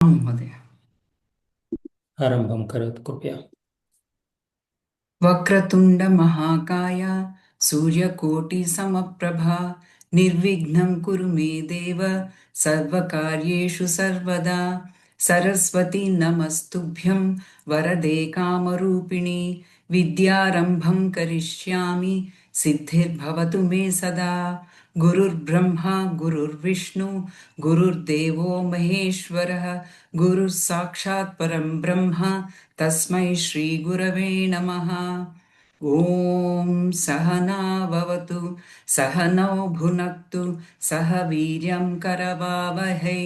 महोदय। आरम्भं करोतु कृपया। वक्रतुण्ड महाकाय सूर्यकोटिसमप्रभा निर्विघ्नं कुरु मे देव सर्वकार्येषु सर्वदा। सरस्वती नमस्तुभ्यं वरदे कामरूपिणि विद्यारम्भं करिष्यामि सिद्धिर्भवतु मे सदा। गुरुर्ब्रह्मा गुरुर्विष्णु गुरुर्देवो महेश्वरः गुरुः साक्षात् परं ब्रह्म तस्मै श्रीगुरवे नमः। ॐ सहना भवतु सहनौ भुनक्तु सह वीर्यं करवावहै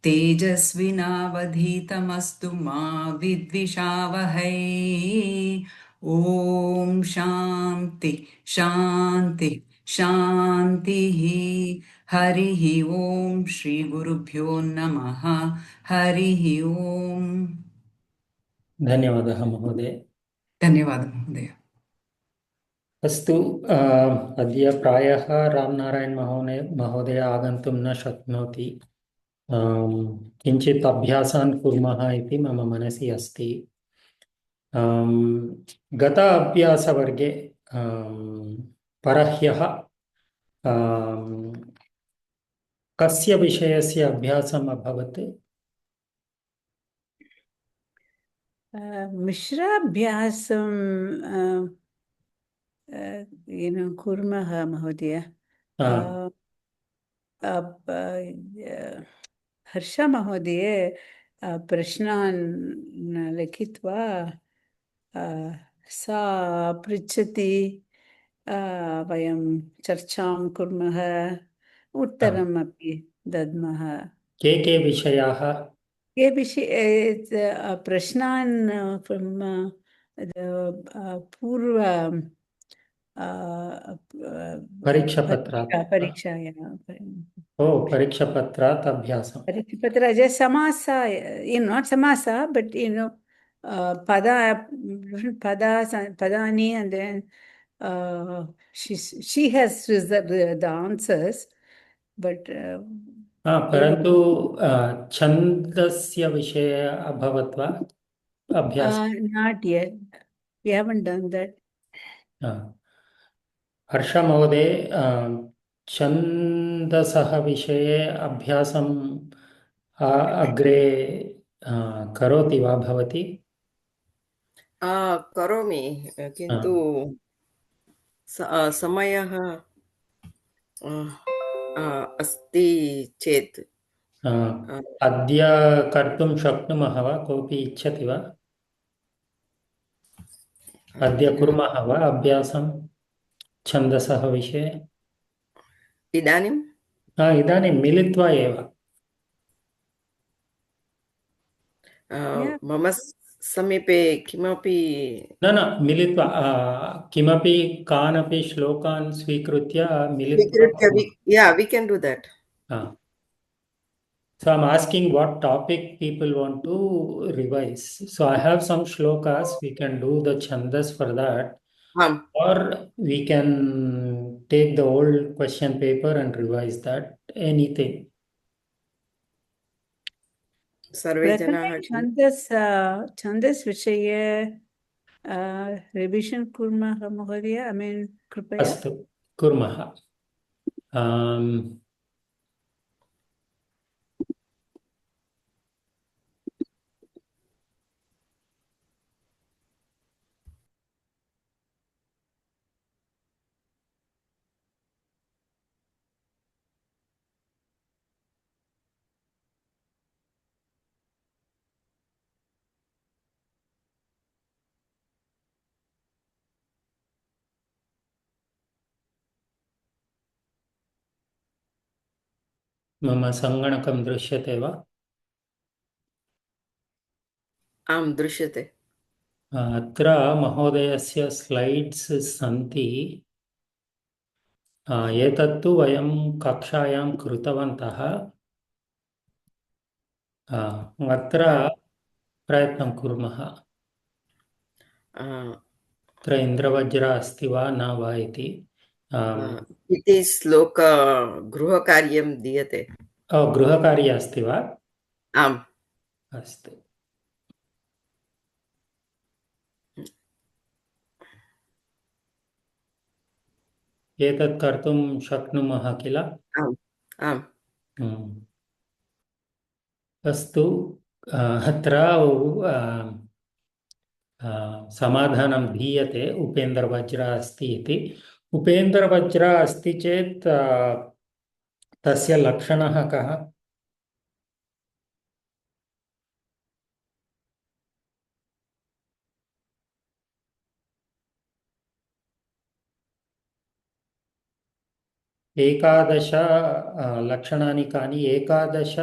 तेजस्विनावधीतमस्तु मा विद्विषावहै। ॐ शान्ति शान्ति शान्तिः। हरिः ॐ श्रीगुरुभ्यो नमः। हरिः ॐ। धन्यवादः महोदय। धन्यवादः महोदय। अस्तु, अद्य प्रायः रामनारायण महोदय आगन्तुं न शक्नोति। किञ्चित् अभ्यासान् कुर्मः इति मम मनसि अस्ति। गत अभ्यासवर्गे परह्यः कस्य विषयस्य अभ्यासम् अभवत्? मिश्राभ्यासं कुर्मः महोदय। हर्ष महोदय प्रश्नान् लिखित्वा सा पृच्छति, वयं चर्चां कुर्मः, उत्तरम् अपि दद्मः। के विषयाः? ये प्रश्नान् पूर्व परीक्षापत्रात्? परीक्षायाः ओ, परीक्षापत्रात् अभ्यासम्। परीक्षापत्र just samasa, not samasa, but padani, and then she has the answers, but परन्तु छन्दस्य विषये अभवत् वा अभ्यासः? not yet. We haven't done that. हर्ष महोदय, छन्दसः विषये अभ्यासम् अग्रे करोति वा भवती? करोमि, किन्तु समयः अस्ति चेत् अद्य कर्तुं शक्नुमः वा? कोऽपि इच्छति वा? अद्य कुर्मः वा अभ्यासं छन्दसः विषये? इदानीं मिलित्वा एव। मम समीपे किमपि न मिलित्वा किमपि कानपि श्लोकान् स्वीकृत्य मिलित्वा। Yeah, we can do that. So I'm asking what topic people want to revise. So I have some shlokas. We can do the chandas for that. Or we can take the old question paper and revise that. Anything. छन्दस् विषये revision कुर्मः महोदय। I mean, कृपया। अस्तु, कुर्मः। मम सङ्गणकं दृश्यते वा? आम्, दृश्यते। अत्र महोदयस्य स्लैड्स् सन्ति। एतत्तु वयं कक्षायां कृतवन्तः। अत्र प्रयत्नं कुर्मः। अत्र इन्द्रवज्र अस्ति वा न वा इति। इति श्लोक गृहकार्यं दीयते। गृहकार्य अस्ति वा? आम्। अस्तु एतत् कर्तुं शक्नुमः किल? आम् आम् अस्तु अत्र समाधानं दीयते उपेन्द्रवज्र अस्ति इति। उपेन्द्रवज्र अस्ति चेत् तस्य लक्षणः कः? एकादश लक्षणानि कानि? एकादश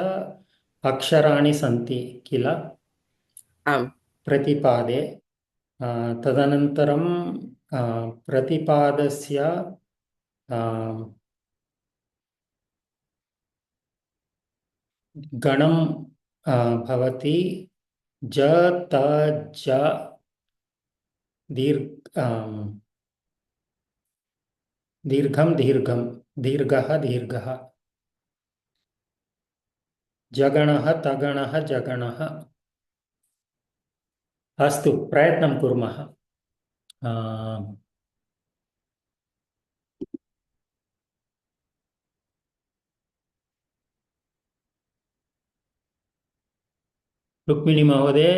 अक्षराणि सन्ति किल आम् प्रतिपादे। तदनन्तरं प्रतिपादस्य गणं भवति ज त ज दीर्घं दीर्घं दीर्घः दीर्घः जगणः तगणः जगणः। अस्तु प्रयत्नं कुर्मः। रुक्मिणी महोदय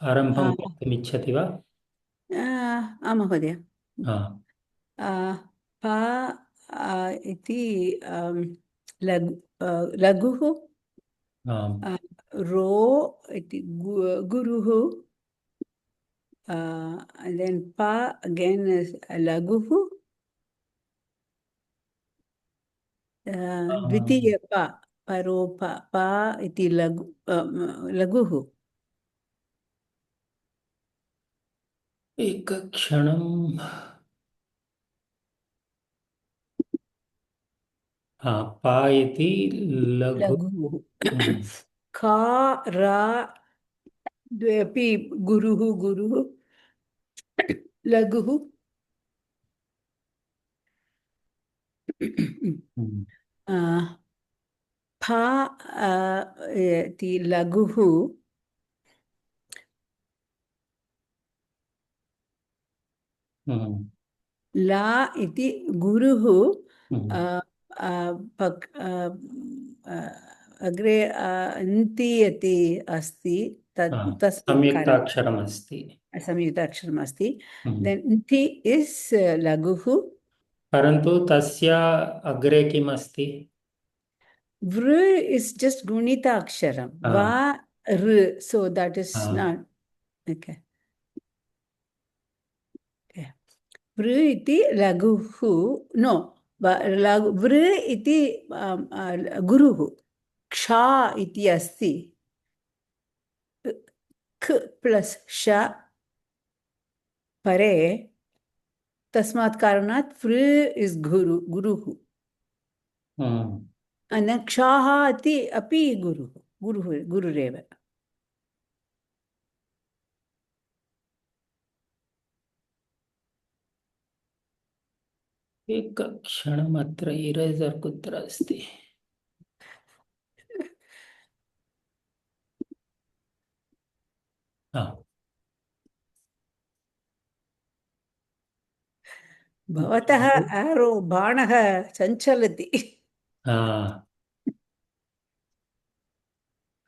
आरम्भं कर्तुमिच्छति वा? आं महोदय। पा इति लघुः, रो इति गुरुः, then pa again is लघुः, द्वितीय पा परो पा इति लघुः। एकक्षणं पा इति लघुः। खा रा द्वे अपि गुरुः गुरुः लघुः। फा इति लघुः, ला इति गुरुः, अग्रे अन्ति इति अस्ति, संयुक्ताक्षरमस्ति। संयुक्ताक्षरमस्ति। then न्ति इस् लघुः, परन्तु तस्य अग्रे किम् अस्ति? वृ इस् जस्ट् गुणिताक्षरं, वा ऋ, so that is not okay. वृ इति लघुः, नो वृ इति गुरुः,क्षा इति अस्ति, ख प्लस् श परे, तस्मात् कारणात् वृ इस् गुरुः, क्षाः अपि गुरुरेव। एकक्षणम् अत्र इरेजर् कुत्र अस्ति? भवतः आरो बाणः सञ्चलति।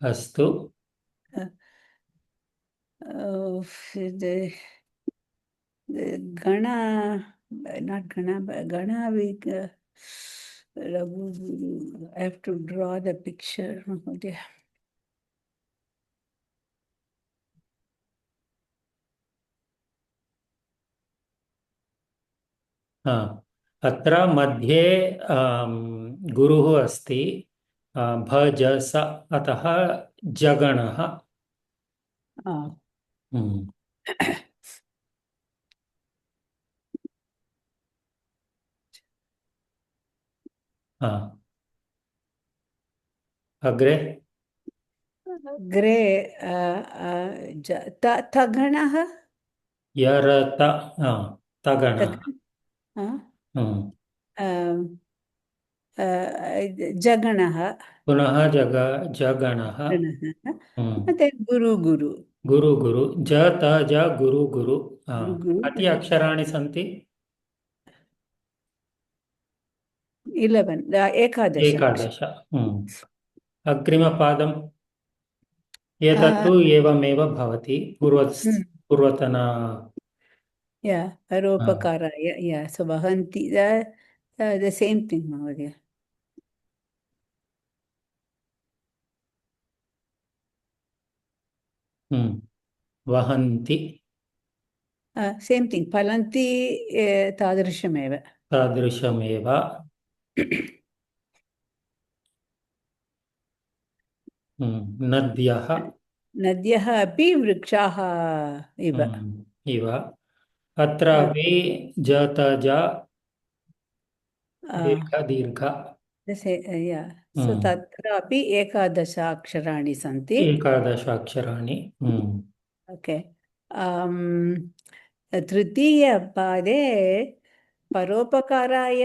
अस्तु गण not gana laghu, I have to draw the picture. अत्र मध्ये गुरुः अस्ति, भजस, अतः जगणः। अग्रे तगणः, यरत, तगणः। जगणः पुनः जगणः ಮತ್ತೆ गुरु गुरु गुरु गुरु ज त ज गुरु गुरु गुरु गुरु कति अक्षराणि सन्ति 11 एकादश 11 अग्रिमपादम् एतत्तु एवमेव भवति पूर्वतन परोपकाराय so वहन्ति the same thing महोदय वहन्ति same thing फलन्ति तादृशमेव नद्यः अपि वृक्षाः इव अत्रापि जत ज दीर्घ so तत्रापि 11 अक्षराणि सन्ति 11 अक्षराणि ओके तृतीयपादे परोपकाराय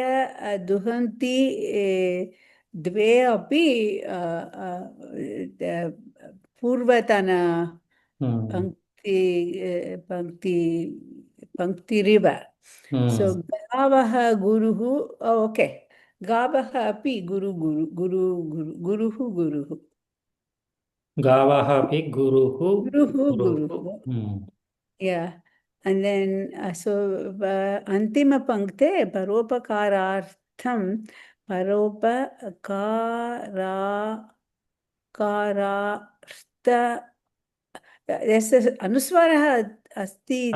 दुहन्ति द्वे अपि पूर्वतन पङ्क्तिरिव so गावः गुरुः ओके गावः अपि गुरुः गावः अपि गुरुः yeah and then so अन्तिमपङ्क्ते परोपकारार्थं परोपकारार्थ अनुस्वारः अस्ति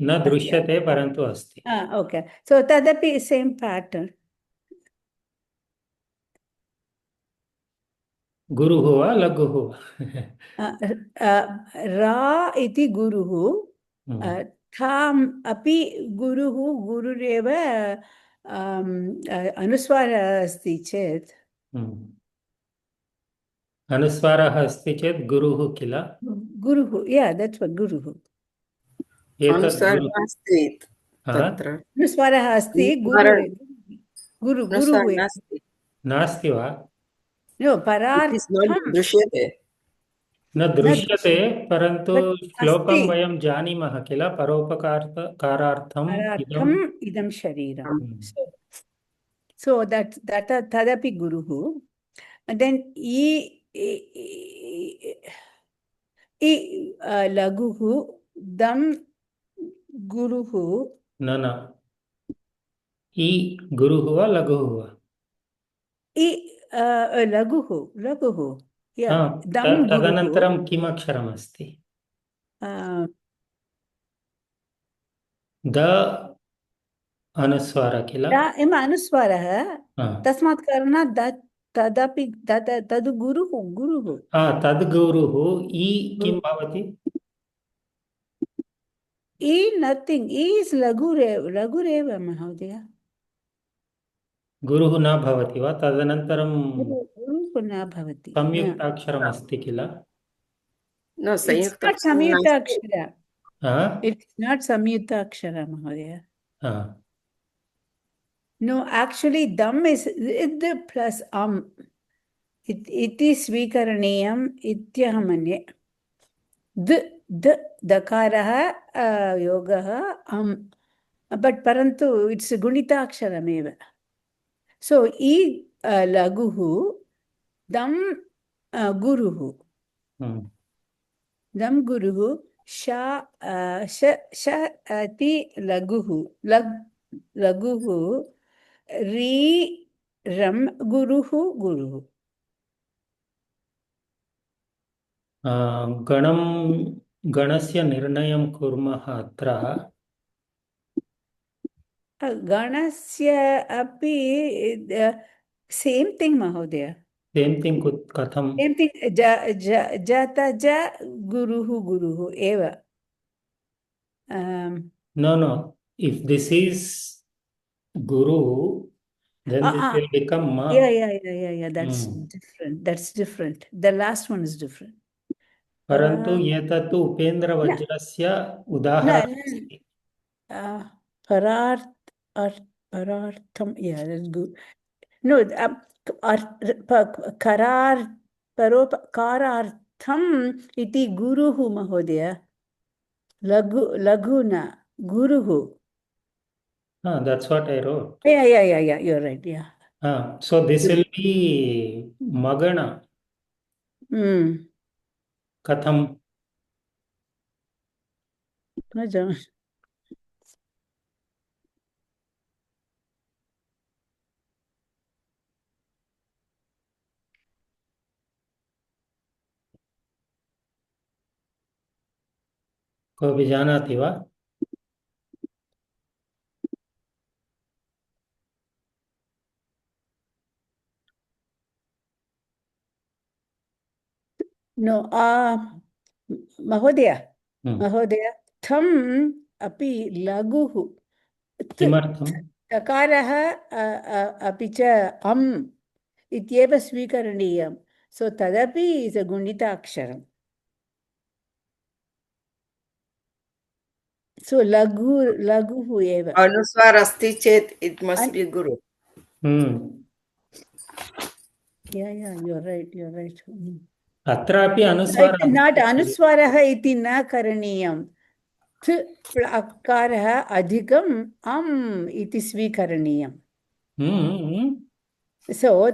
न दृश्यते परन्तु अस्ति ओके so तदपि same pattern गुरुः वा लघुः रा इति गुरुः थाम् अपि गुरुरेव अनुस्वारः अस्ति चेत् अनुस्वारः अस्ति चेत् गुरुः किल गुरुः that's what गुरुः अनुस्वारः अस्ति गुरुः नास्ति वा No, परार्थं न दृश्यते परन्तु श्लोकं वयं जानीमः किल परोपकारार्थम् इदं शरीरं so that तदपि गुरुः and then लघुः दं गुरुः न गुरुः वा लघुः वा लघुः तदनन्तरं किम् अक्षरमस्ति द अनुस्वारः किल अनुस्वारः तस्मात् कारणात् तदपि तद् गुरुः तद् गुरुः किं भवति नथिङ्ग् इस् लघुरेव महोदय गुरुः न भवति वा तदनन्तरं गुरुः न भवति संयुक्ताक्षरमस्ति किल It's not samyuktaakshara महोदय No, actually dam is the plus iti swikaraniyam ityaham manye dakarah yogah but parantu it's gunitaksharameva so laguhu dam guruhu sha ati laguhu री रम गुरुः गणस्य निर्णयं कुर्मः अत्र गणस्य अपि सेम् थिङ्ग् महोदय सेम् थिङ्ग् कथं सेम् थिङ्ग् जात गुरुः एव no if this is Guru, then this will become Ma. Yeah. That's different. The last one is different. परन्तु एतत्तु उपेन्द्रवज्रस्य उदाहरणमस्ति परार्थं that's good No, परोपकारार्थम् इति गुरुः महोदय. Laguna, Guruhu. That's what I wrote. Yeah, you're right, yeah. So this will be Magana. Katham. No, कोऽपि जानाति वा? No, Mahodaya, tham api laguhu. किमर्थम्? तकारः अपि च इत्येव स्वीकरणीयं. So तदपि is a गुणिताक्षरम्. So लघुः एव. अनुस्वार अस्ति चेत् it must be guru. Yeah, you're right. अत्रापि अनुस्वारः. Not अनुस्वारः इति न करणीयं. अकारः अधिकम् इति स्वीकरणीयम्. So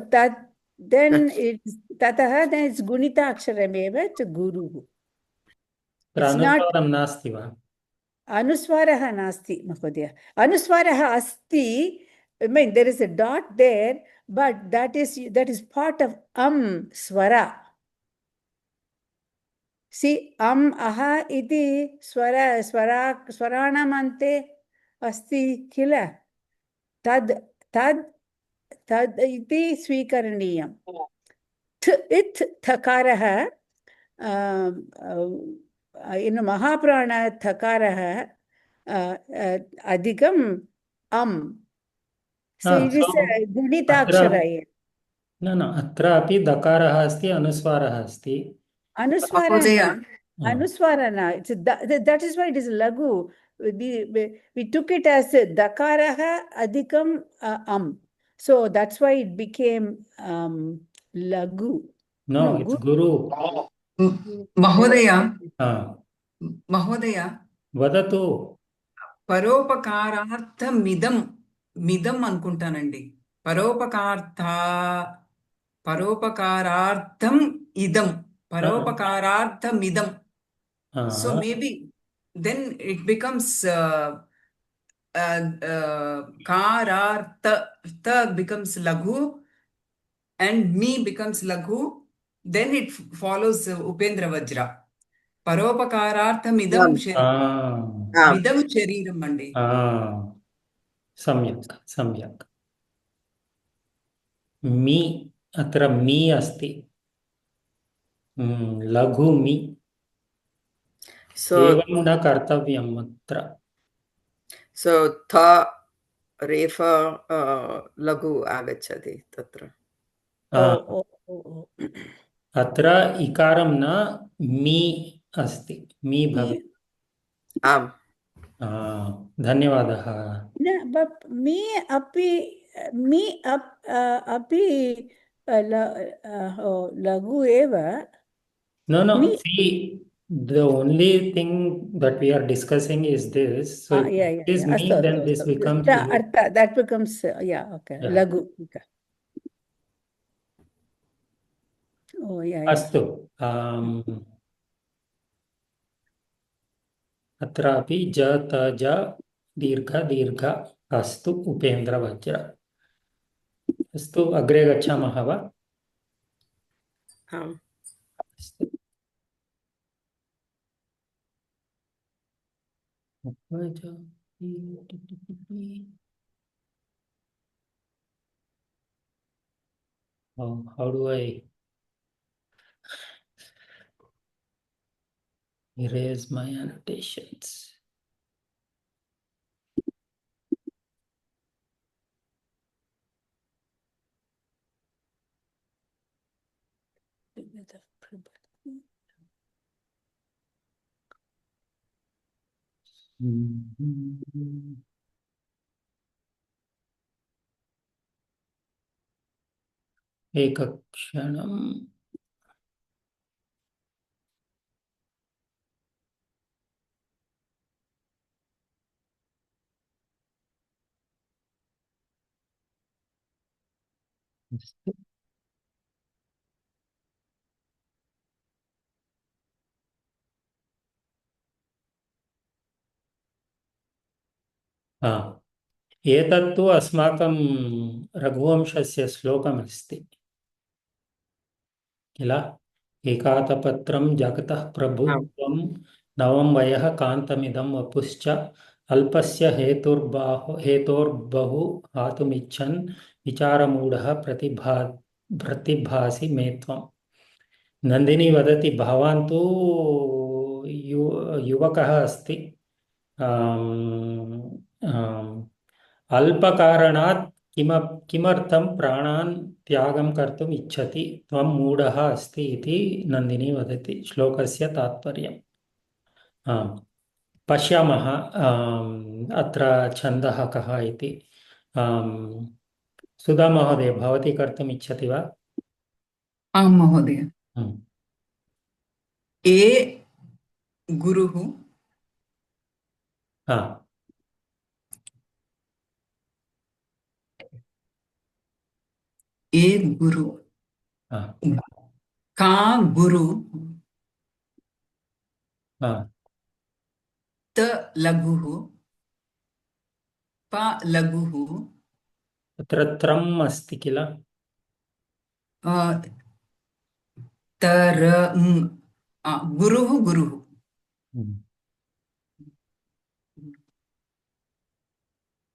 then it's गुणिताक्षरमेव च गुरुः. अनुस्वारं नास्ति वा? अनुस्वारः नास्ति महोदय. अनुस्वारः अस्ति. I mean, there is a dot there, but that is part of swara. See, aha iti swaraणाम् अन्ते अस्ति किल? तद् इति स्वीकरणीयम्. इत् थकारः महाप्राण थकारः अधिकम् So it is a गुणिताक्षर. न अत्रापि दकारः अस्ति, अनुस्वारः अस्ति. Anuswara na. That is why it is lagu. We took it as dakaraha adhikam So that's why it became lagu. No, it's guru. Mahodaya. Vadatu. పరోపకారార్థ మిదం అనుకుంటానండి. పరోపకారార్థం ఇదం, పరోపకారార్థమిదం. So maybe then it becomes karartha becomes laghu and me becomes laghu. Then it follows Upendra Vajra. పరోపకారార్థమిదం మిదం శరీరం అండి. सम्यक्. मी अत्र मी अस्ति. लघु मी. एवं न कर्तव्यम् अत्र. So tha refa लघु आगच्छति तत्र. अत्र इकारं न मी अस्ति. मी भवति. आम्. धन्यवादः. मी अपि लघु एव. No. See, the only thing that we are discussing is this. So if it is me, then this becomes that becomes okay. Laghu. Okay. अस्तु. अत्रापि ज त ज दीर्घ अस्तु उपेन्द्रवज्र. अस्तु, अग्रे गच्छामः वा? अस्तु. How do I erase my annotations? एकक्षणम्। एतत्तु अस्माकं रघुवंशस्य श्लोकमस्ति किल। एकातपत्रं जगतः आम् प्रभुत्वं नवं वयः कान्तमिदं वपुश्च अल्पस्य हेतोर्बहु हातुमिच्छन् विचारमूढः प्रतिभासि मे त्वम्। नंदिनी वदति भवान् तु युवकः अस्ति। अल्पकारणात् किमर्थं प्राणान् त्यागं कर्तुम् इच्छति त्वं मूढः अस्ति इति नंदिनी वदति। श्लोकस्य तात्पर्यम् पश्यामः। अत्र छन्दः कः इति। सुधा महोदय, भवती कर्तुम् इच्छति वा? आं महोदय। ए गुरुः ए गुरु का गुरु त लघुः प लघुः तत्र त्रम् अस्ति किल। तर गुरुः गुरुः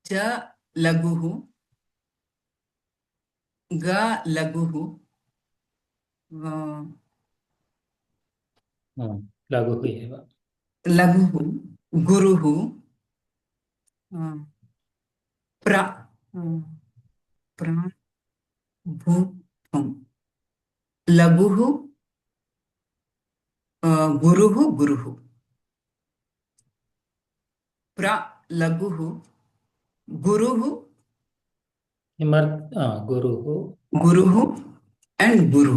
च लघुः ग लघुः लघुः एव। लघुः गुरुः प्र भूत्वं लघुः गुरुः गुरुः प्र लघुः गुरुः गुरुः गुरुः एंड गुरु।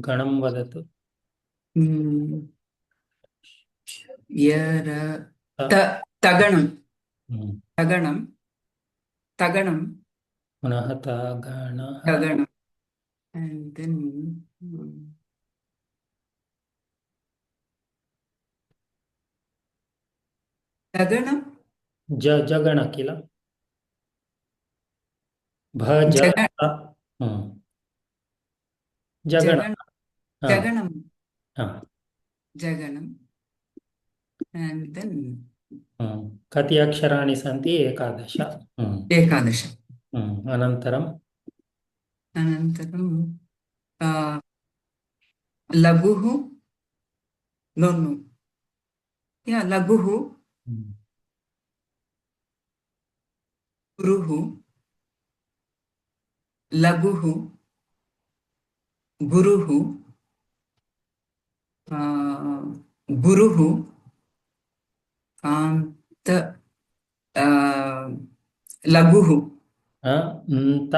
गणं वदतु। यर तगणं तगणं तगणं पुनः तगणः तगणं and then तगणं जगण किल। भज जगण जगणं जगणं and then कति अक्षराणि सन्ति? 11। 11। अनन्तरं लघुः नो नो या लघुः गुरुः लघुः गुरुः गुरुः कान्त लघुः न्त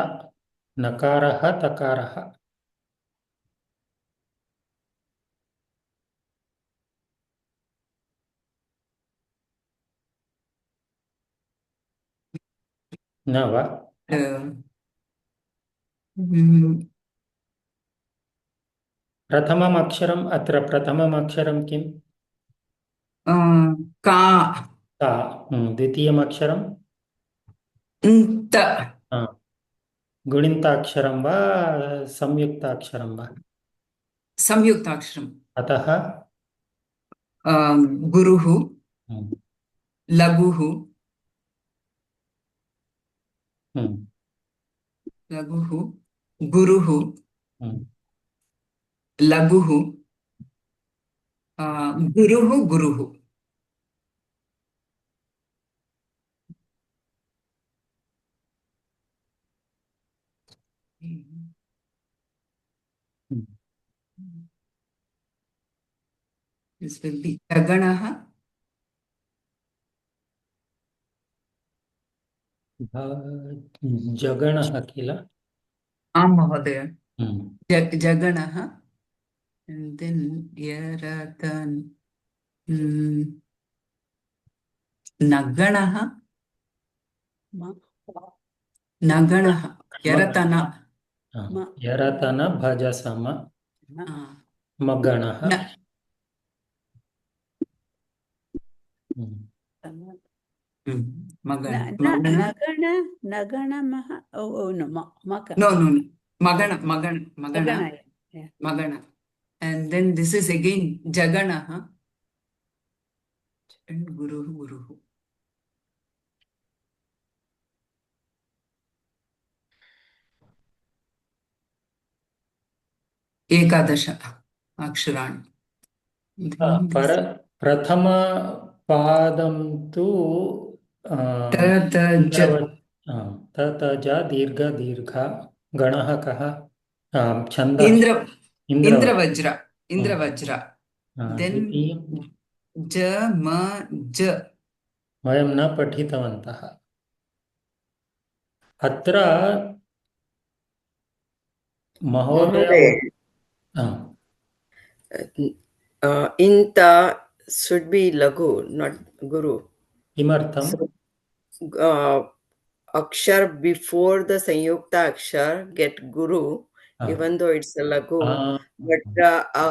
नकारः तकारः न वा? प्रथमम् अक्षरम् अत्र प्रथमम् अक्षरं किम्? का का। द्वितीयम् अक्षरं न्त गुणिन्ताक्षरं वा संयुक्ताक्षरं वा? संयुक्ताक्षरम्। अतः गुरुः लघुः लघुः गुरुः लघुः गुरुः गुरुः This will be Jaganaha. जगणः किल? आं महोदय. हम्म. Jaganaha. And then Yaratan. Naganaha. Naganaha. Yaratana. यरतन भजसम मगणः. Magana. And then this is again Jaganaha and Guru. Ekadasha Aksharani. प्रथम पादं तु ततज दीर्घ दीर्घ गणः कः? छन्दः Indravajra. Then ज वयं न पठितवन्तः. अत्र महोदय inta should be lagu, not guru. किमर्थं? So, akshar before the sanyukta akshar get guru, even though it's a lagu, but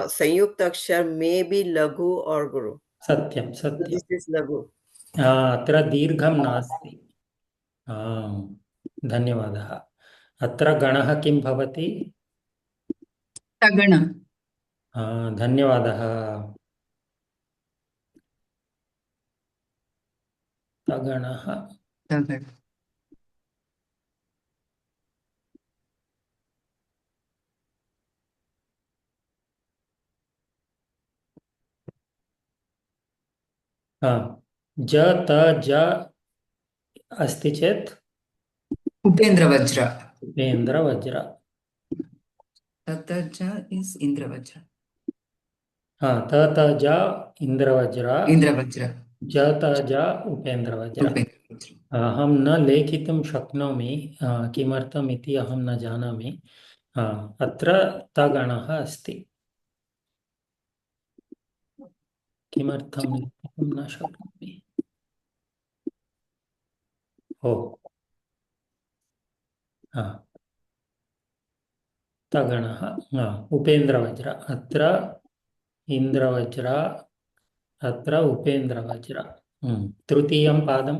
sanyukta akshar may be lagu or guru. सत्यं. So this is lagu. अत्र दीर्घं नास्ति. धन्यवादः. अत्र गणः किं भवति? तगण. धन्यवादः. तगणः. ज त ज अस्ति चेत् उपेन्द्रवज्र. ततज is Indravajra. ततज इन्द्रवज्र. जतज उपेन्द्रवज्र. अहं न लेखितुं शक्नोमि. किमर्थम् इति अहं न जानामि. अत्र तगणः अस्ति. किमर्थं लेखितुं न शक्नोमि? तगणः. उपेन्द्रवज्र. अत्र इन्द्रवज्र, अत्र उपेन्द्रवज्र. तृतीयं पादं.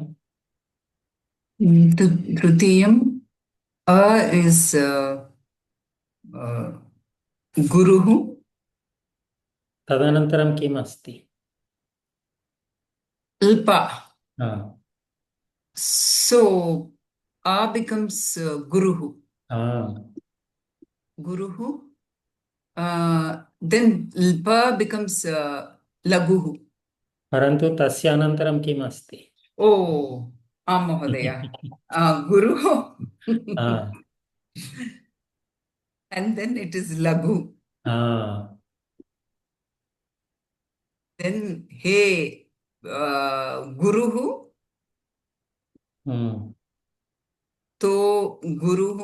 तृतीयं is गुरुः. तदनन्तरं किम् अस्ति? अल्पा. So becomes guruhu. Then Lpa becomes laguhu. परन्तु तस्य अनन्तरं किम् अस्ति? आं महोदय. गुरुः. And then it is lagu. Then hey guruhu. तो गुरुः.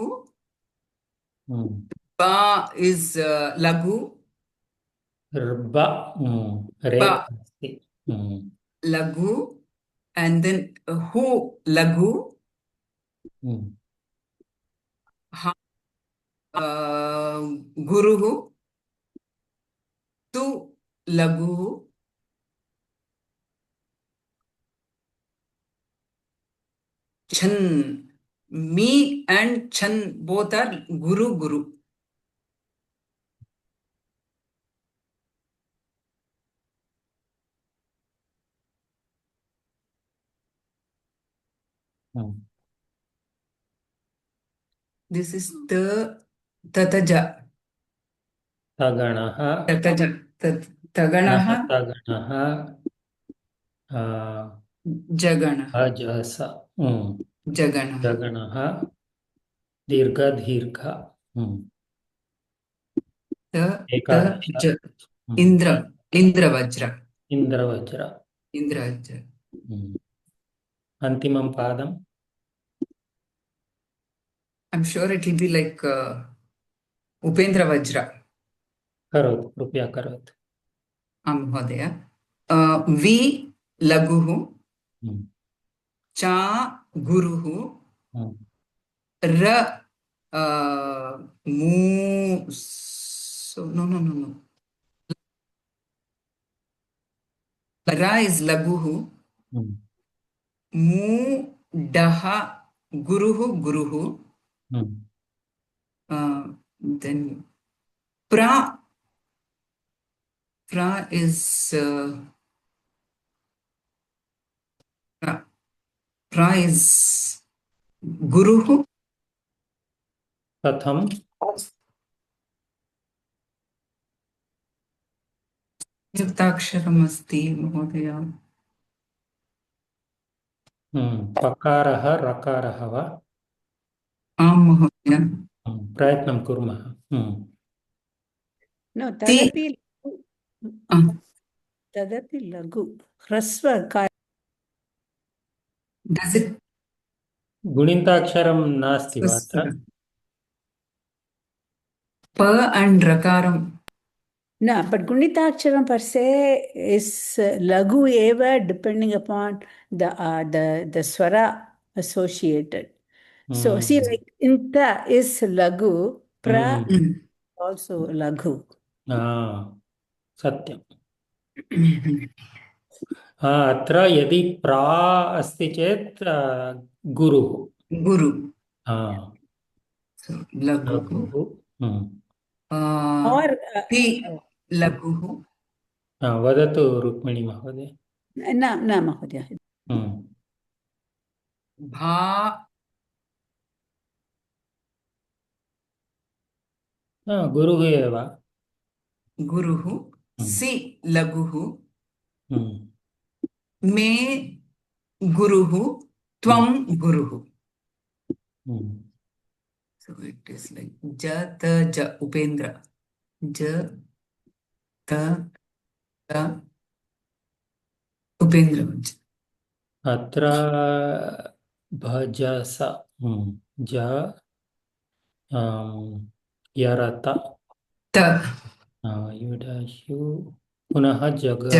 बा is लघु. लघु. And then हु लघु. गुरुः. तु लघु. Chan. Me and Chan both are guru. This is the tataja. तगणः. तगणः. जगणः. अजस. जगणः. दीर्घ दीर्घ. इंद्र. इन्द्रवज्र इन्द्रवज्र इन्द्रवज्र अन्तिमं पादम् I'm sure it will be like उपेन्द्रवज्र करोतु कृपया करोतु आं महोदय वि लघुः चा गुरुः र मू no ra is लघुः मू डः गुरुः गुरुः then pra is pra is गुरुः कथं युक्ताक्षरम् अस्ति महोदय पकारः रकारः वा आं महोदय प्रयत्नं कुर्मः No, ति तदपि लघु ह्रस्व does it गुणिन्ताक्षरं नास्ति वा अत्र प and rakaram No, but Gunitaksharam per se is lagu eva depending upon the swara associated. So see, like inta is lagu, pra also lagu. सत्यम् अत्र यदि प्रा अस्ति चेत् गुरुः गुरु लघुः or ति लघुः वदतु रुक्मिणी महोदय न महोदय भा गुरुः एव गुरुः सि लघुः मे गुरुः त्वं गुरुः so it is like ja ta ja upendra ja ta ta upendra अत्र भजस ज यरत ta युडाशु पुनः जगस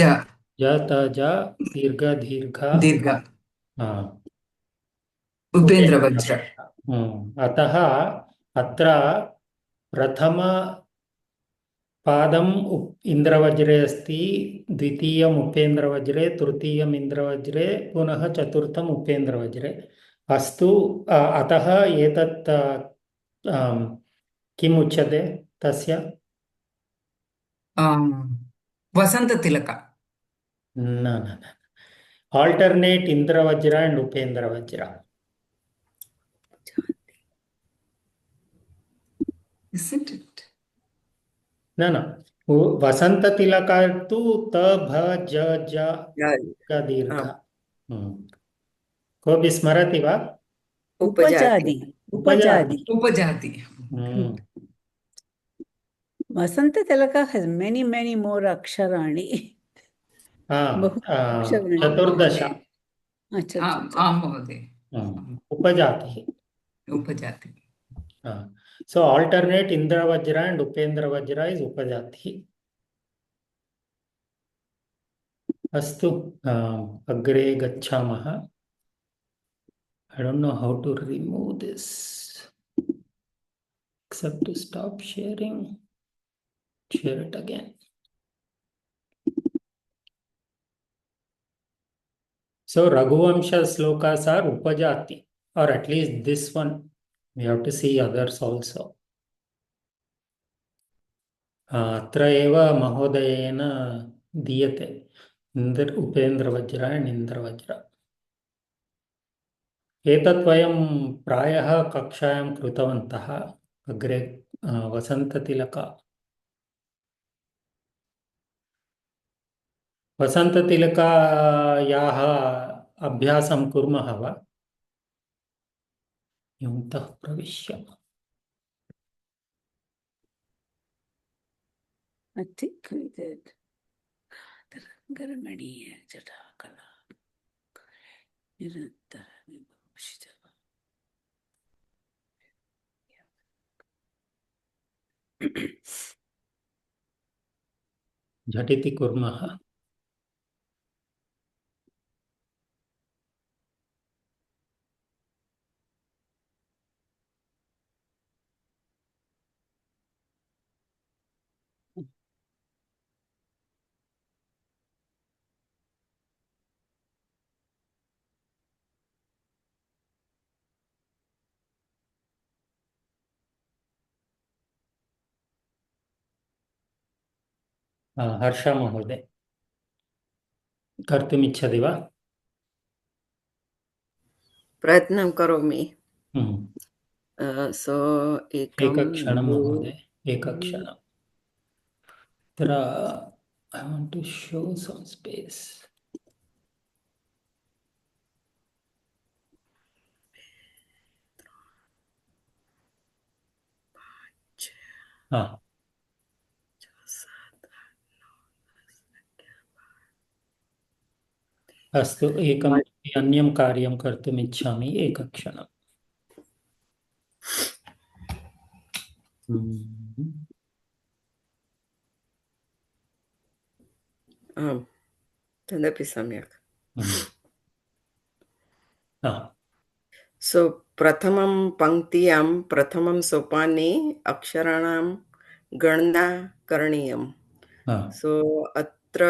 ja जत ज दीर्घ दीर्घ दीर्घ उपेन्द्र उपेन्द्रवज्र अतः अत्र प्रथम पादम् इन्द्रवज्रे अस्ति द्वितीयम् उपेन्द्रवज्रे तृतीयम् इन्द्रवज्रे पुनः चतुर्थम् उपेन्द्रवज्रे अस्तु अतः एतत् किम् उच्यते तस्य वसन्ततिलक न आल्टर्नेट इन्द्रवज्र एंड उपेन्द्रवज्र isn't it न वसन्ततिलक तु त भ ज ज क दीर्घ कोऽपि स्मरति वा उपजाति उपजाति Vasantatilaka has many more aksharani. चतुर्दश आं महोदय उपजातिः so alternate Indravajra and Upendravajra is उपजातिः अस्तु अग्रे गच्छामः I don't know how to remove this except to stop sharing. Share it again. So Raghuvamsha slokas are upajati, or at least this one. We have to see others also. अत्र एव महोदयेन दीयते उपेन्द्रवज्र and इन्द्रवज्र एतत् वयं प्रायः कक्षायां कृतवन्तः अग्रे वसन्ततिलकायाः अभ्यासं कुर्मः वा योऽन्तः प्रविश्य I think we did. Tarangaramaniya Jatakala. Nirantara Vibhushita. झटिति कुर्मः. हर्ष महोदय कर्तुमिच्छति वा? प्रयत्नं करोमि. सो एकक्षणं महोदय, एकक्षणम्. तत्र I want to show some space. अस्तु, एकम् अन्यं कार्यं कर्तुम् इच्छामि. एकक्षणम्. तदपि सम्यक्. हाँ. सो प्रथमं पङ्क्त्यां प्रथमं सोपाने अक्षराणां गणना करणीयम्. सो अत्र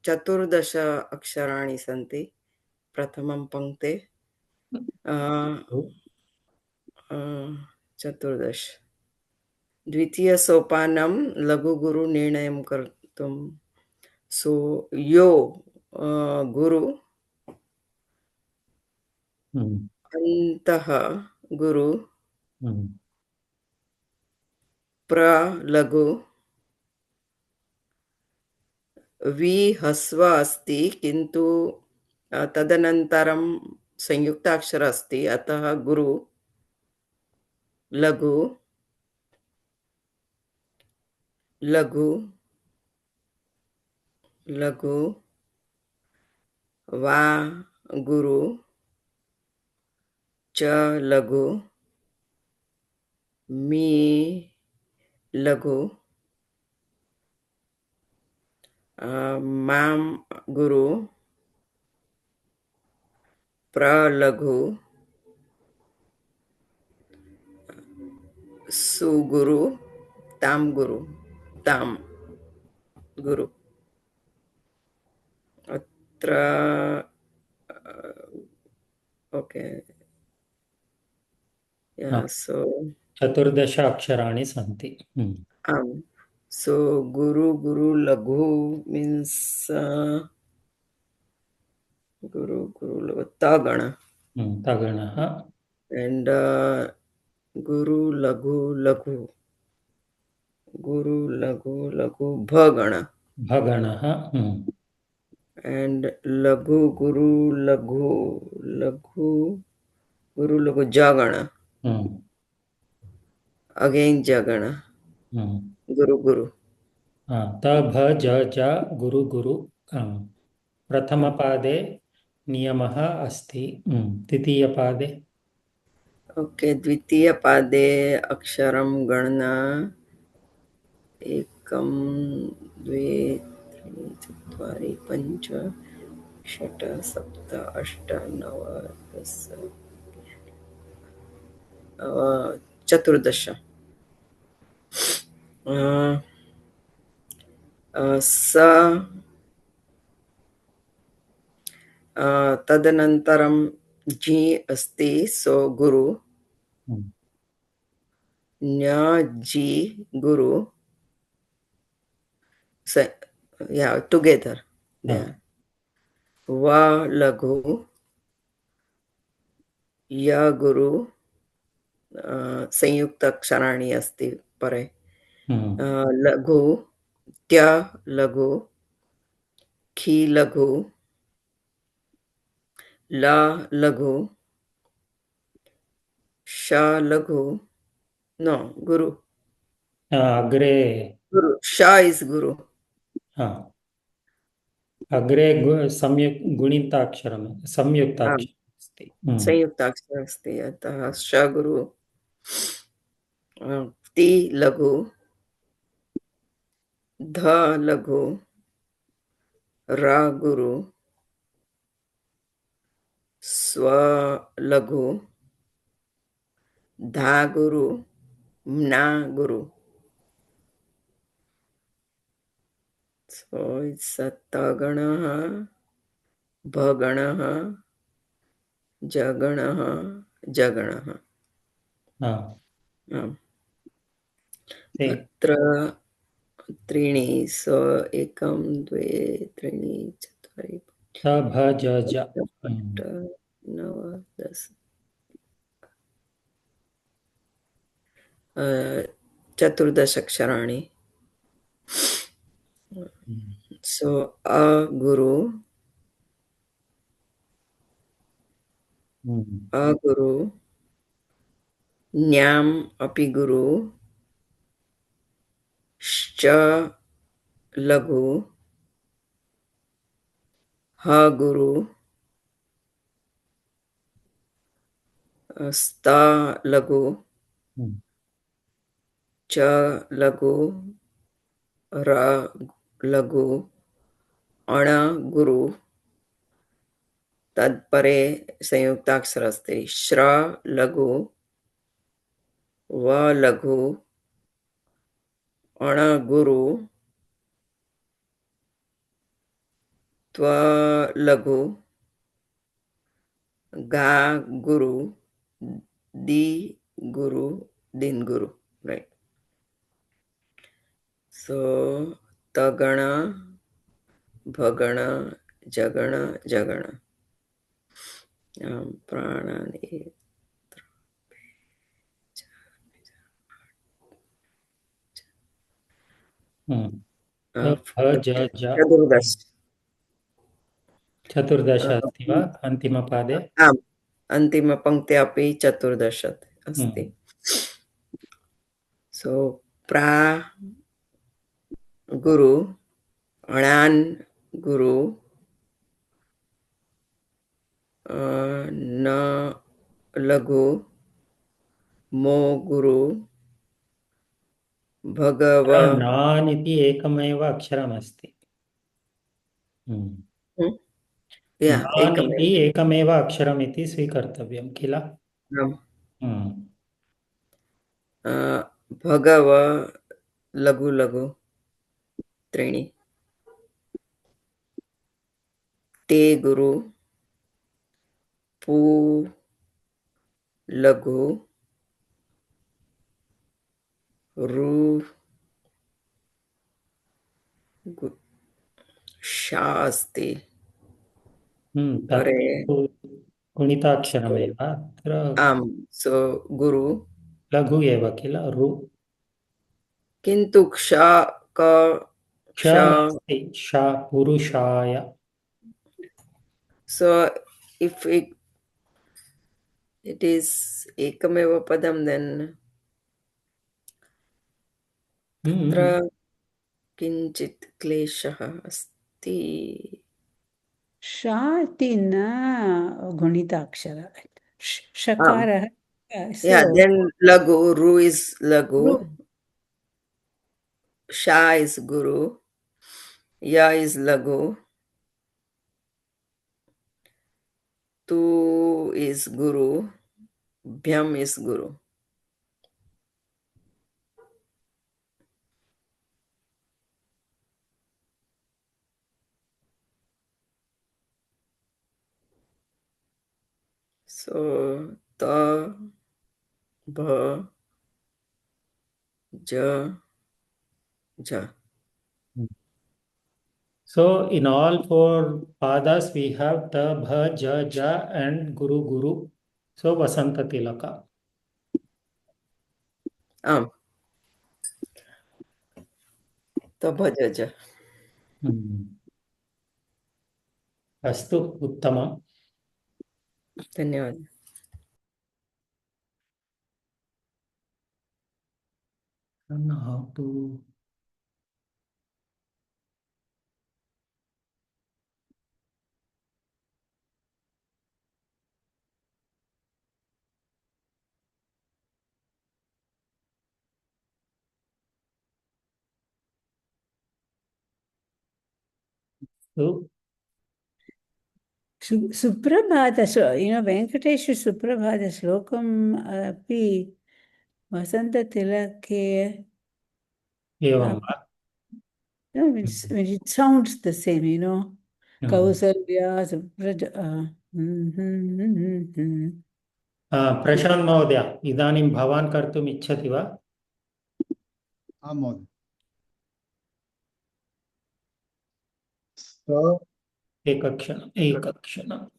14 अक्षराणि सन्ति प्रथमं पङ्क्ते. 14. द्वितीयसोपानं लघुगुरुनिर्णयं कर्तुं. सो यो गुरु अन्तः गुरु प्रलघु वि ह्रस्व अस्ति किन्तु तदनन्तरं संयुक्ताक्षर अस्ति, अतः गुरु लघु लघु लघु वा गुरु च लघु मी लघु मां गुरु प्रलघु सुगुरु ताम गुरु ताम गुरु. अत्र ओके. सो 14 अक्षराणि सन्ति. आम्. सो गुरु गुरु लघु मीन्स गुरु गुरु लघु तगण. तगणः. And गुरु लघु लघु गुरु लघु लघु भगण. भगणः. And लघु गुरु लघु लघु गुरु लघु जगण. Again जगण. गुरु गुरु. त भ ज ज गुरु गुरु. प्रथमपादे नियमः अस्ति. द्वितीयपादे ओके. द्वितीयपादे अक्षरं गणना 1 2 3 4 5 6 7 8 9 10 14. स तदनन्तरं जी अस्ति, सो गुरु न्य जी गुरु. Yeah, together. Yeah. वा लघु य गुरु संयुक्त अक्षराणि अस्ति परे. लघु त्या लघु खी लघु ला लघु श लघु. नो गुरु अग्रे Guru. Sha is Guru. हाँ, अग्रे गुणिताक्षरं संयुक्ताक्षरम् अस्ति। संयुक्ताक्षरम् अस्ति, अतः श गुरु। ति लघु, ध लघु, र गुरु, स्व लघु, धा गुरु, म्ना गुरु. So it's तगणः, भगणः, जगणः, जगणः. अत्र त्रीणि, सो एकं द्वे त्रीणि चत्वारि अष्ट नव दश, चतुर्दश अक्षराणि. सो अ गुरु, अ गुरु, न्याम् अपि गुरु, श्च लघु, ह गुरु, स्त लघु, च लघु, र लघु, अण गुरु. तत्परे संयुक्ताक्षर अस्ति. श्र लघु, व लघु, अण गुरु, त्व लघु, गा गुरु, दी गुरु, दिन गुरु. Right. So तगण, भगण, जगण, जगण. प्राणानि चतुर्दश. चतुर्दश अस्ति वा अन्तिमपादे? आम्, अन्तिमपङ्क्ते अपि चतुर्दश अस्ति. सो प्रा गुरु, अणान् गुरु, न लघु, मो गुरु, भगव. नान् इति एकमेव अक्षरमस्ति। नान् इति एकमेव अक्षरमिति स्वीकर्तव्यं किल? भगव लघु लघु त्रीणि. ते गुरु, पू लघु, रु शा अस्ति. गुणिताक्षरमेव अत्र। आम्, सो गुरु लघु एव किल रु, किन्तु क्ष शा पुरुषाय. So if it is ekameva padam, then तत्र किञ्चित् क्लेशः अस्ति. शाति न गुणिताक्षर. शकारः. Yeah, then laghu, ru is laghu, sha is guru, ya is laghu, tu is guru, bhyam is guru. So ta, bha, ja, ja. So in all four padas we have ta, bha, ja, ja and guru, guru. So vasanta tilaka. Ta, bha, ja, ja. अस्तु, उत्तमम्. धन्यवादः. How to Su. Suprabhata, so, Venkatesha Suprabhata Slokam api Vasanta Tilake. Evam va. It sounds the same, Kausalya, प्रशांत महोदय, इदानीं भवान् कर्तुम् इच्छति वा? आं महोदय। स एकक्षणम्।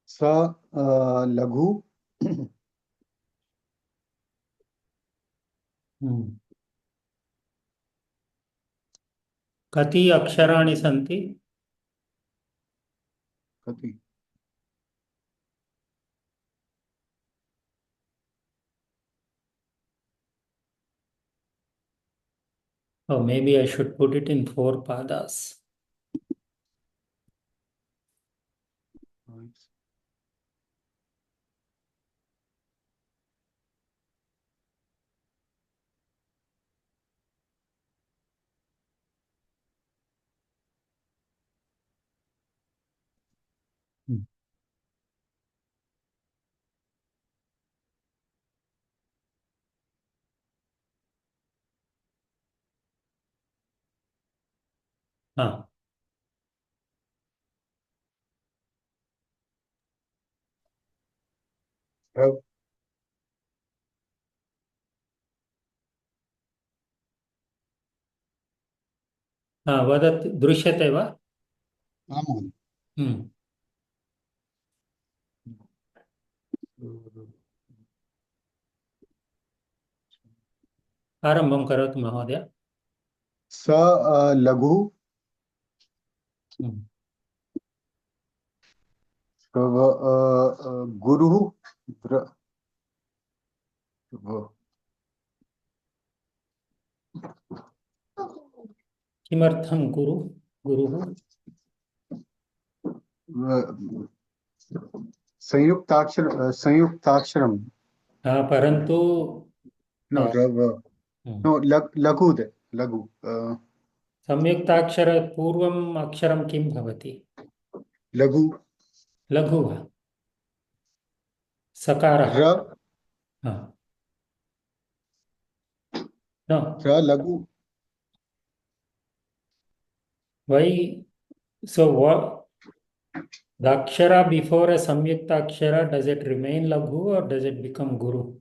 स लघु कति अक्षराणि सन्ति? कति? Oh, maybe I should put it in 4 padas. हाँ, वदतु, दृश्यते वा? आं महोदय। आरम्भं करोतु महोदय। स लघु गुरुः किमर्थं गुरुः? संयुक्ताक्षरं परन्तु लघु संयुक्ताक्षरात् पूर्वम् अक्षरं किं भवति? लघु वा? सकारः? No. लघु। Why? So what? The akshara before a samyukta akshara, does it remain laghu or does it become guru?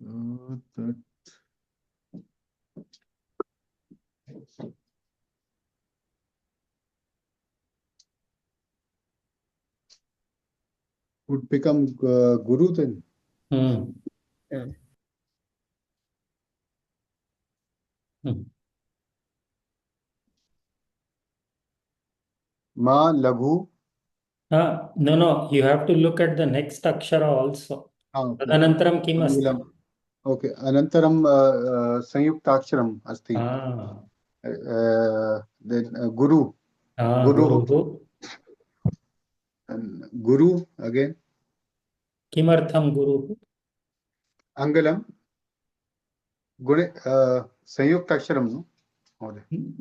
That would become guru then. Ma laghu. No, you have to look at the next akshara also. Okay. Tadanantaram kim asti? Okay, anantaram संयुक्ताक्षरम् अस्ति। Then guru. Guru again. किमर्थं गुरुः? Angalam. Gune संयुक्ताक्षरं no?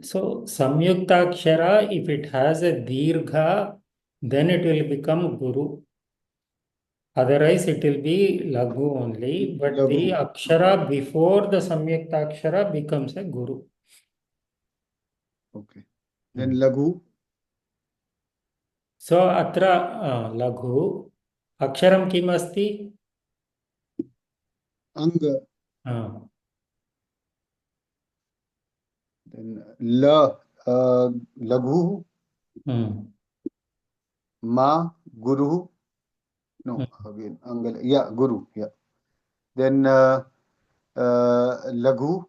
So samyuktakshara, if it has a dirgha, then it will become guru. Otherwise, it will be laghu only. But Laghu. the akshara before the samyuktakshara becomes a guru. Okay. Then laghu. So atra laghu aksharam kim asti? Anga. Then laghu. Ma guru. No, again angala. Yeah, guru. Yeah. Then laghu.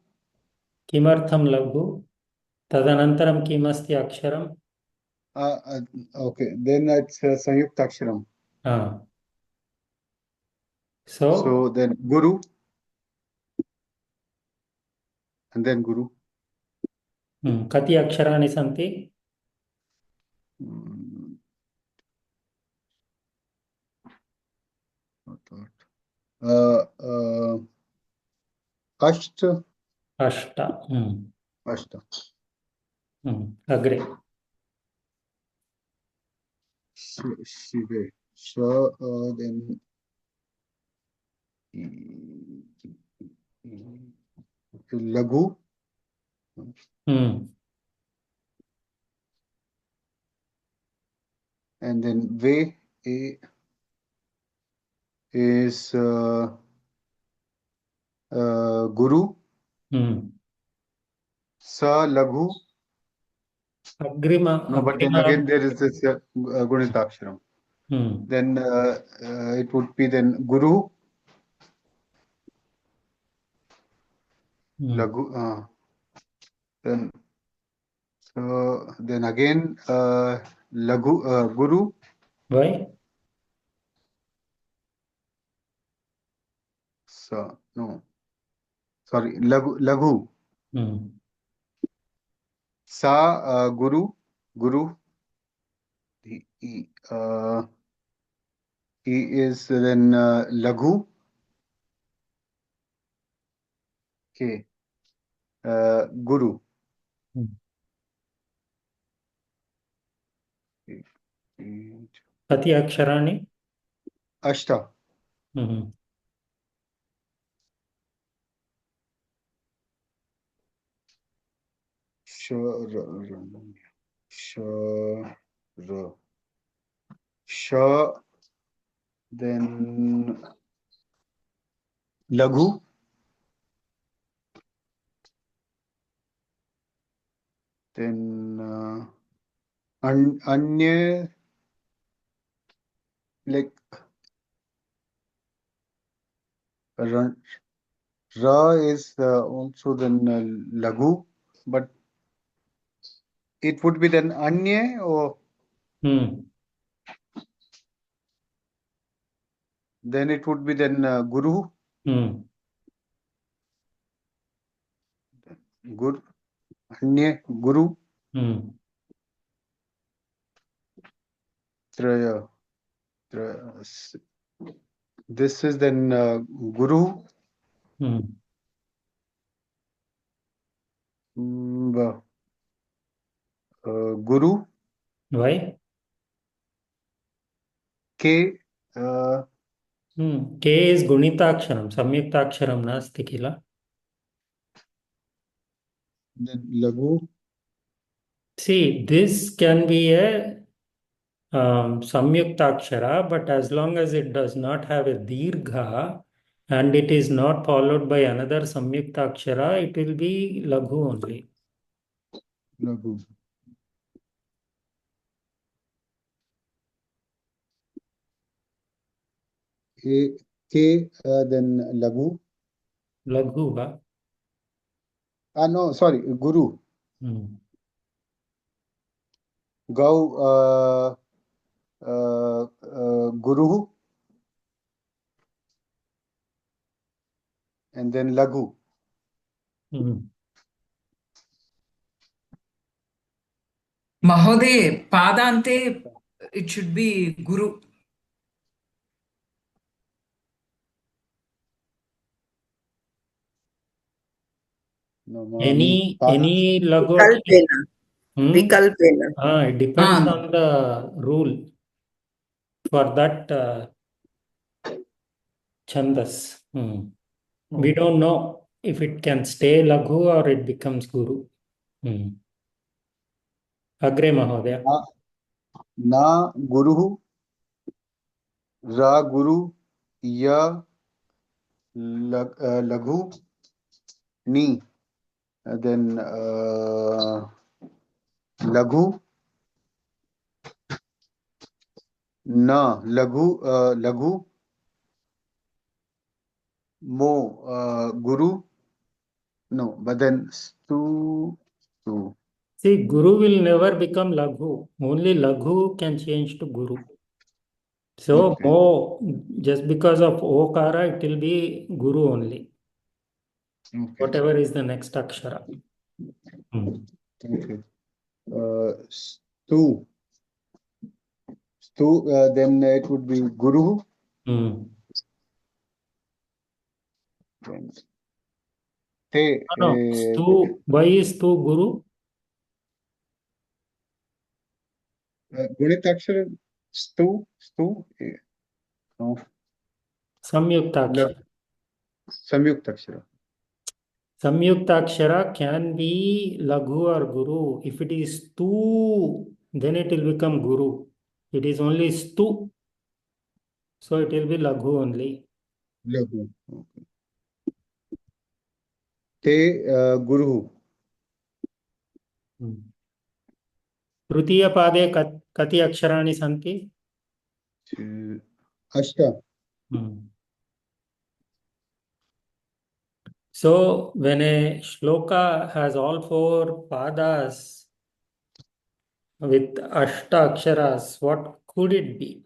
Kimartham laghu? Tadanantaram kim asti aksharam? Okay, then it's संयुक्ताक्षरम. So then guru and then guru. कति अक्षराणि सन्ति? अष्ट अष्ट. अष्ट. अग्रे. शिवे. then लघु. And then ve is guru. Sa laghu. Agrima. No, but then again there is this Gunitaksharam. Then it would be then guru. Laghu. Then so then again laghu guru. Why? So no. Sorry, laghu. Sa guru. He is then laghu. Okay. Guru. कति अक्षराणि? अष्ट. Then laghu. Then anya, like ra is also then laghu, but it would be then anya or then it would be then guru. Guru. Anya, guru. Traya. This is then guru. Guru. Why? K. K is Gunitaksharam. Samyuktaksharam nasti kila. Then laghu. See, this can be a Samyuktakshara, but as long as it does not have a Dirgha and it is not followed by another Samyuktakshara, it will be Laghu only. Laghu. K then laghu. Laghu, huh? No, sorry, guru. Gau guru. And then laghu. Mahoday, Padante, it should be Guru. No, Any Laghu. Vikalpena. It depends on the rule for that Chandas. We don't know if it can stay Laghu or it becomes Guru. Agre Mahodaya. Na guru. Ra guru. Ya laghu. Ni. Then laghu. Na laghu. Mo guru. No, but then stu. See, Guru will never become Laghu. Only Laghu can change to Guru. So, Okay. Mo, just because of Okara, it will be Guru only. Okay. Whatever is the next Akshara. Okay. Stu. Then it would be Guru. Hmm. Then Te. No, Stu. Why is Stu Guru? Gunitakshara. Stu. No. Samyuktakshara. Samyuktakshara. Samyuktakshara can be Laghu or Guru. If it is Stu, then it will become Guru. It is only Stu, so it will be Laghu only. Laghu. Okay. Te Guru. तृतीयपादे कति अक्षराणि सन्ति? Ashta. So when a shloka has all 4 padas with ashta aksharas, what could it be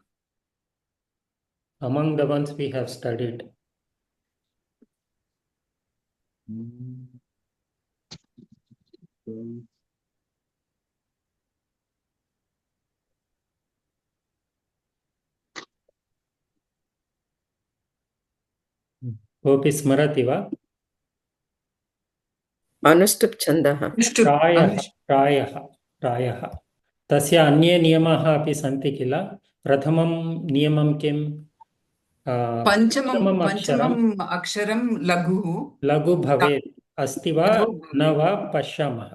among the ones we have studied? कोऽपि स्मरति वा? अनुष्टुप् छन्दः। प्रायः तस्य अन्ये नियमाः अपि सन्ति किल? प्रथमं नियमं किम्? पञ्चमम् अक्षरं लघु भवेत् अस्ति वा न वा पश्यामः।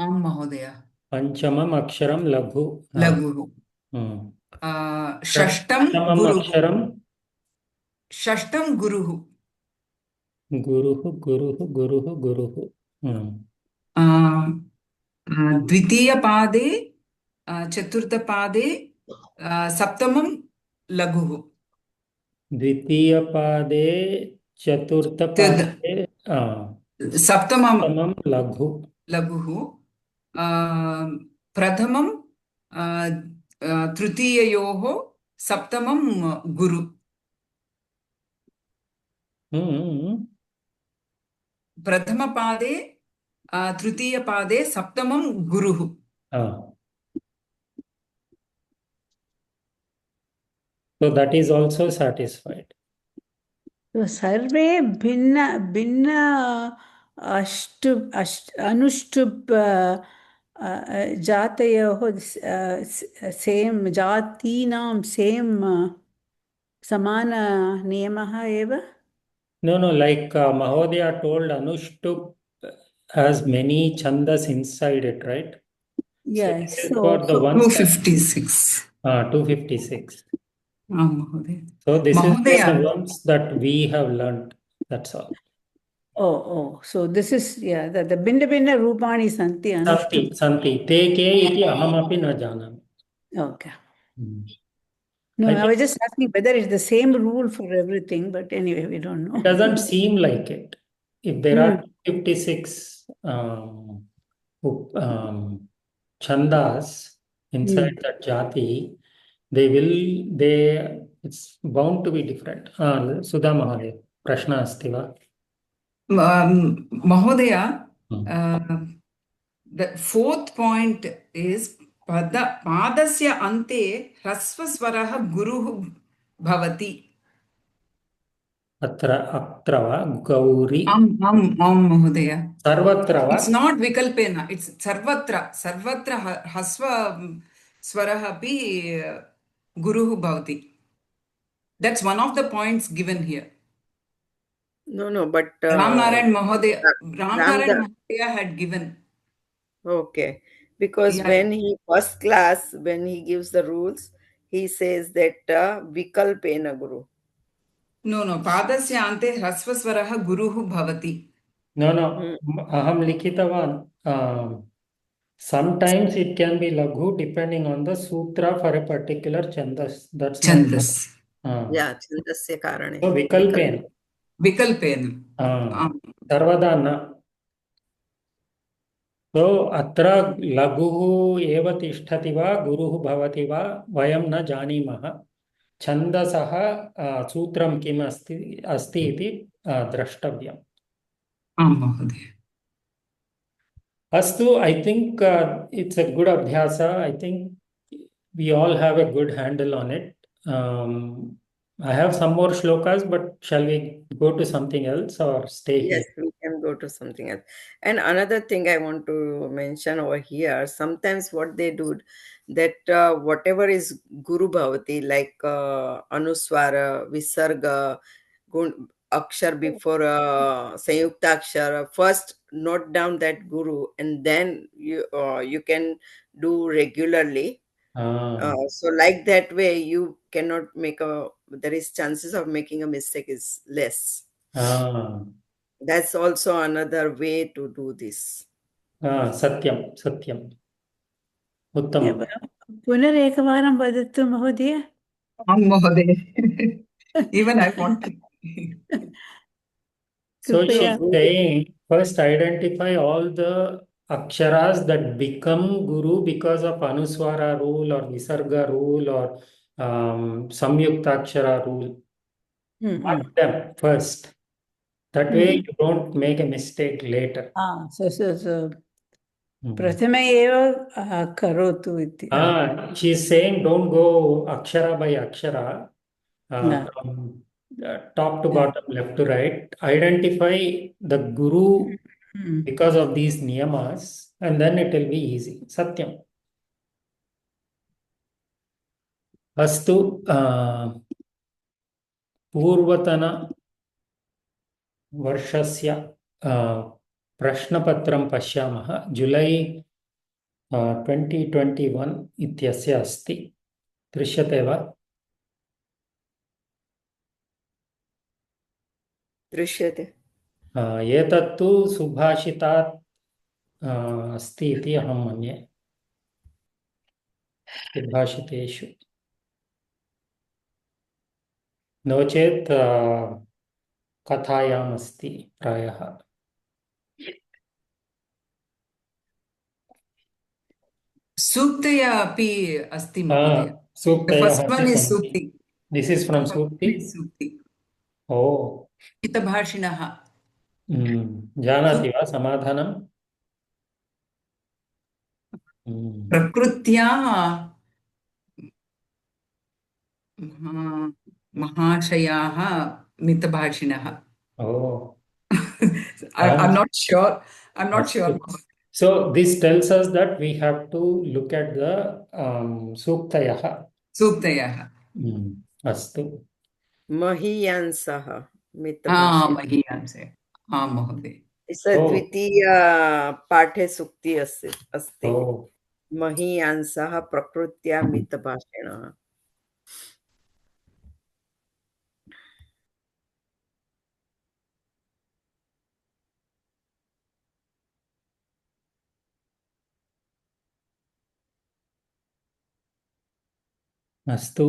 आं महोदय। पञ्चमम् अक्षरं लघुः। षष्ठं गुरुः। द्वितीयपादे चतुर्थपादे सप्तमं लघुः। द्वितीयपादे चतुर्थपादे सप्तमं लघुः। प्रथमं तृतीययोः सप्तमं गुरु। प्रथमपादे तृतीयपादे सप्तमं गुरुः। So that is also satisfied. So सर्वे भिन्न अनुष्टुप् जातयोः सेम् जातीनां सेम् समान नियमः एव? No, like Mahodaya told, Anushtup has many chandas inside it, right? Yes. So for the 256. 256. Mahodaya. So this is the ones that we have learned. That's all. Oh. So this is, yeah, the Binda Rupani Santi. Santi. Te ke iti ahamapi na janami. Okay. No, I was just asking whether it's the same rule for everything, but anyway, we don't know. It doesn't seem like it. If there are 56 chandas inside that jati, it's bound to be different. Sudha Mahodaya, Prashna asti va? Mahodaya, the fourth point is padasya ante hrasvasvarah guruh bhavati. Atra va gauri. Mahodaya. Sarvatra va? It's not vikalpena. It's sarvatra. Sarvatra hasva swarah api guruh bhavati. That's one of the points given here. No, but Ramnarayan Mahodaya had given. Okay, because when he first class, when he gives the rules, he says that vikalpena guru. No, padasya ante hrasvasvarah guruh bhavati. No, aham likhitavan. Sometimes it can be laghu depending on the sutra for a particular chandas. That's chandas. Yeah, chandasya karane. So vikalpena. Sarvada na. So atra laghuः एव तिष्ठति वा गुरुः भवति वा वयं न जानीमः. छन्दसः सूत्रं किम् अस्ति इति द्रष्टव्यम्. आम् महोदय. Astu, I think it's a good abhyasa. I think we all have a good handle on it. I have some more shlokas, but shall we go to something else or stay Yes, here? we can go to something else. And another thing I want to mention over here, sometimes what they do, that whatever is Guru Bhavati, like Anuswara, Visarga, Akshar before Sanyukta Akshar, first note down that Guru and then you can do regularly. So like that way you cannot make there is chances of making a mistake is less. That's also another way to do this. Satyam, Satyam. Uttamam. पुनरेकवारं वदतु महोदय. आं महोदय. Even I want to. So कृपया. she's saying, first identify all the aksharas that become Guru because of Anuswara rule or Visarga rule or Samyukta Akshara rule. Mark them first. That way you don't make a mistake later. So प्रथमे एव करोतु इति. She's saying don't go akshara by akshara, from top to bottom, left to right. Identify the Guru because of these niyamas, and then it will be easy. Satyam. Astu, पूर्वतन वर्षस्य प्रश्नपत्रं पश्यामः. जुलै 2021 इत्यस्य अस्ति. दृश्यते वा? दृश्यते. एतत्तु सुभाषितात् अस्ति इति अहं मन्ये. सुभाषितेषु नो चेत् कथायाम् अस्ति प्रायः. सूक्तया अपि अस्ति महोदय. The सूक्तयः first one अपि is सन्ति. Sukti. This is from Sukti? Sukti. Oh. हितभाषिणः. जानाति वा समाधानं? प्रकृत्या महाशयाः मितभाषिणः. Oh. I'm not sure. I'm not sure. So this tells us that we have to look at the Suktayah. Suktayah. Astu. Mahiyansah मितभाषिणः. महीयांसे. महोदय. द्वितीय पाठे सूक्ति अस्ति. महीयांसः प्रकृत्या मितभाषिणः. अस्तु.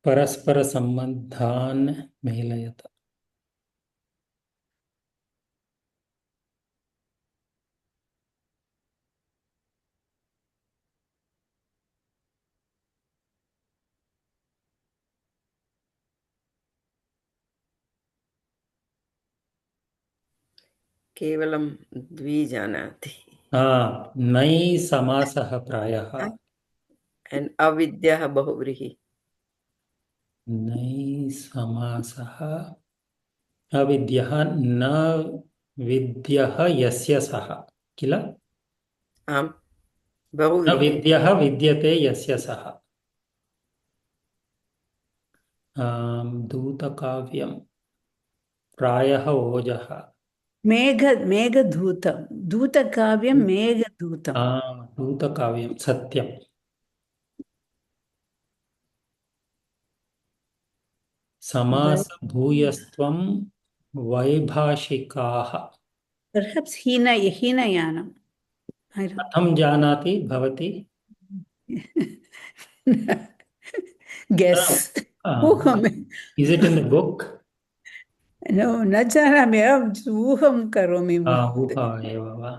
परस्परसम्बन्धान् मेलयत. केवलं द्वि जानाति. नै समासः प्रायः. And अविद्यः बहुव्रीहि. नै समासः अविद्यः न विद्यः यस्य सः किल? आम्. न विद्यः विद्यते यस्य सः. दूतकाव्यं प्रायः ओजः. मेघधूतं. दूतकाव्यं मेघधूतं. दूतकाव्यं सत्यं. समासभूयस्त्वं वैभाषिकाः. Perhaps हीनयानं. कथं जानाति भवती? Guess. Is it in the book? No, न जानामि. ऊहं करोमि. ऊहा एव वा?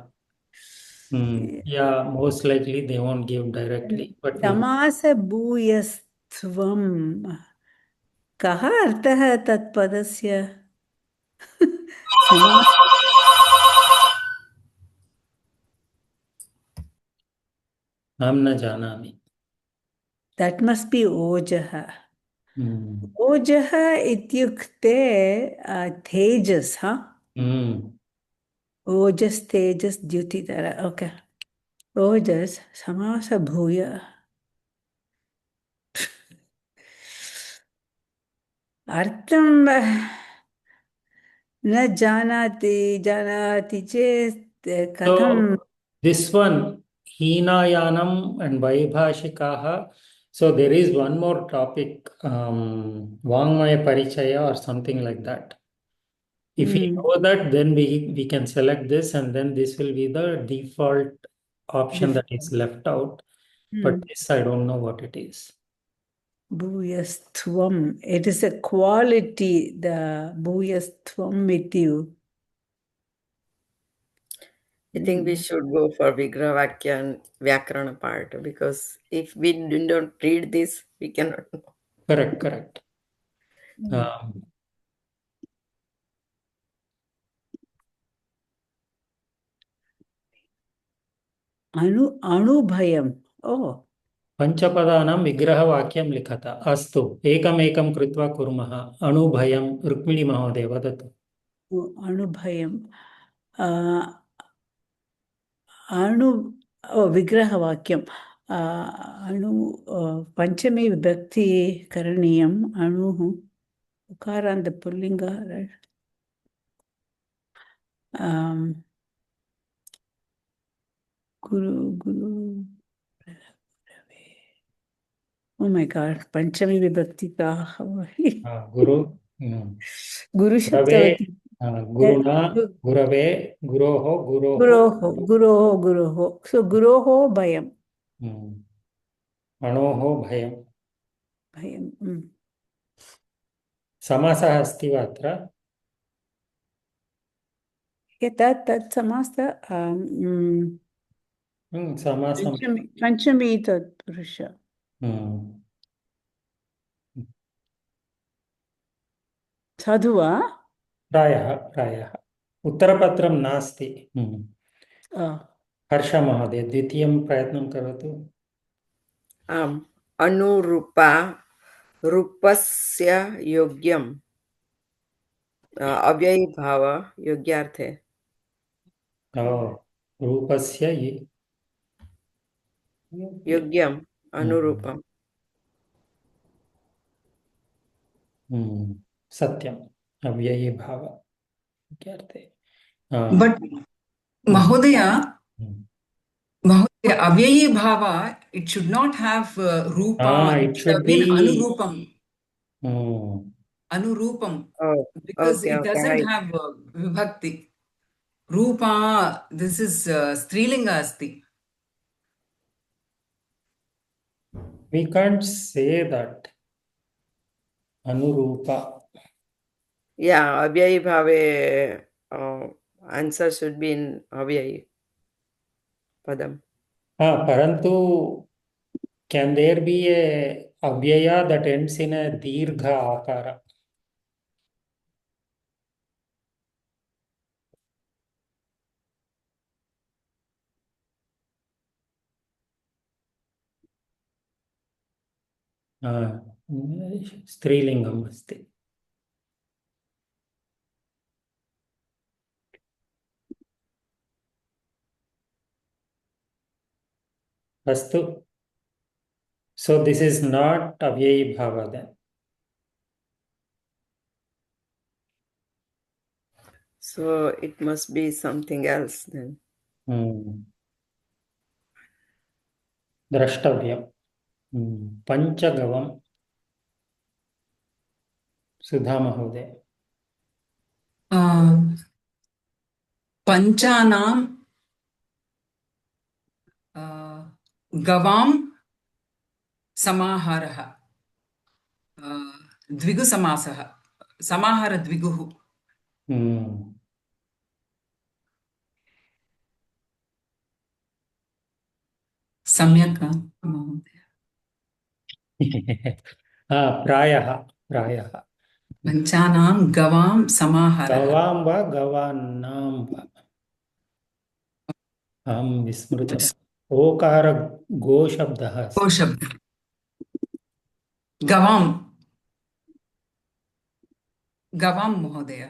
Yeah, most likely they won't give directly. But समासभूयस्त्वं. कः अर्थः तत्पदस्य? अहं न जानामि. That must be Ojaha. Hmm. Ojaha ityukte Tejas, huh? Hmm. Ojas, Tejas, Dyutitara. Okay. Ojas, Samasa Bhuya. Artham न जानाति चेत् कथं. So this one, Hinayanam and Vaibhashikaha. So there is one more topic, Vangmaya Parichaya or something like that. If we know that, then we can select this, and then this will be the default option that is left out. But this I don't know what it is. Bhuyastvam. It is a quality, the Bhuyastvam iti. I think we should go for Vigraha Vakya and Vyakarana part, because if we don't read this, we cannot know. Correct. Anubhayam. Oh. पञ्चपदानां विग्रहवाक्यं लिखत. अस्तु, एकमेकं कृत्वा कुर्मः. अणुभयं, रुक्मिणी महोदय वदतु. Anubhayam. Vigrahavakyam. Panchami vibhakti karaniyam. Anuhu. Ukaran the pullinga, right? Guru. Oh my God, Panchami Vibhakti ka. Guru. Guru Shabdavati. Guruna, Gurave, Guroho, Guroho. So Guroho Bhayam. Anoho Bhayam. Bhayam. Samasah अस्ति वा अत्र? Tat samasta. Samasam. Panchami tat Purusha. Sadhu va? प्रायः उत्तरपत्रं नास्ति. हर्ष महोदय द्वितीयं प्रयत्नं करोतु. अनुरूपा रूपस्य योग्यम अव्ययी भाव योग्यार्थे. रूपस्य योग्यम अनुरूपम. सत्यम्, अव्ययी भाव योग्यार्थे. But Mahodaya, Avyayi Bhava, it should not have Rupa. It should be Anurupam. Because Okay, it doesn't have Vibhakti. Rupa, this is Strilinga asti. We can't say that. Anurupa. Yeah, Avyayi Bhave answer should be in Avyayi Padam. Parantu, can there be a avyaya that ends in a dirgha akara? स्त्रीलिङ्गम् अस्ति. अस्तु. So this is not avyayi bhava then. So it must be something else then. द्रष्टव्यम्. पञ्चगवम्. सुधा महोदय. Panchanam Gavam Samaharaha. Dvigu Samasaha. Samahara Dviguhu. Samyaka. प्रायः. Panchanam Gavam Samaharaha. गवां वा गवानां वा? अहं विस्मृतवान्. ओकार गो शब्दः अस्ति। गो शब्द गवां महोदय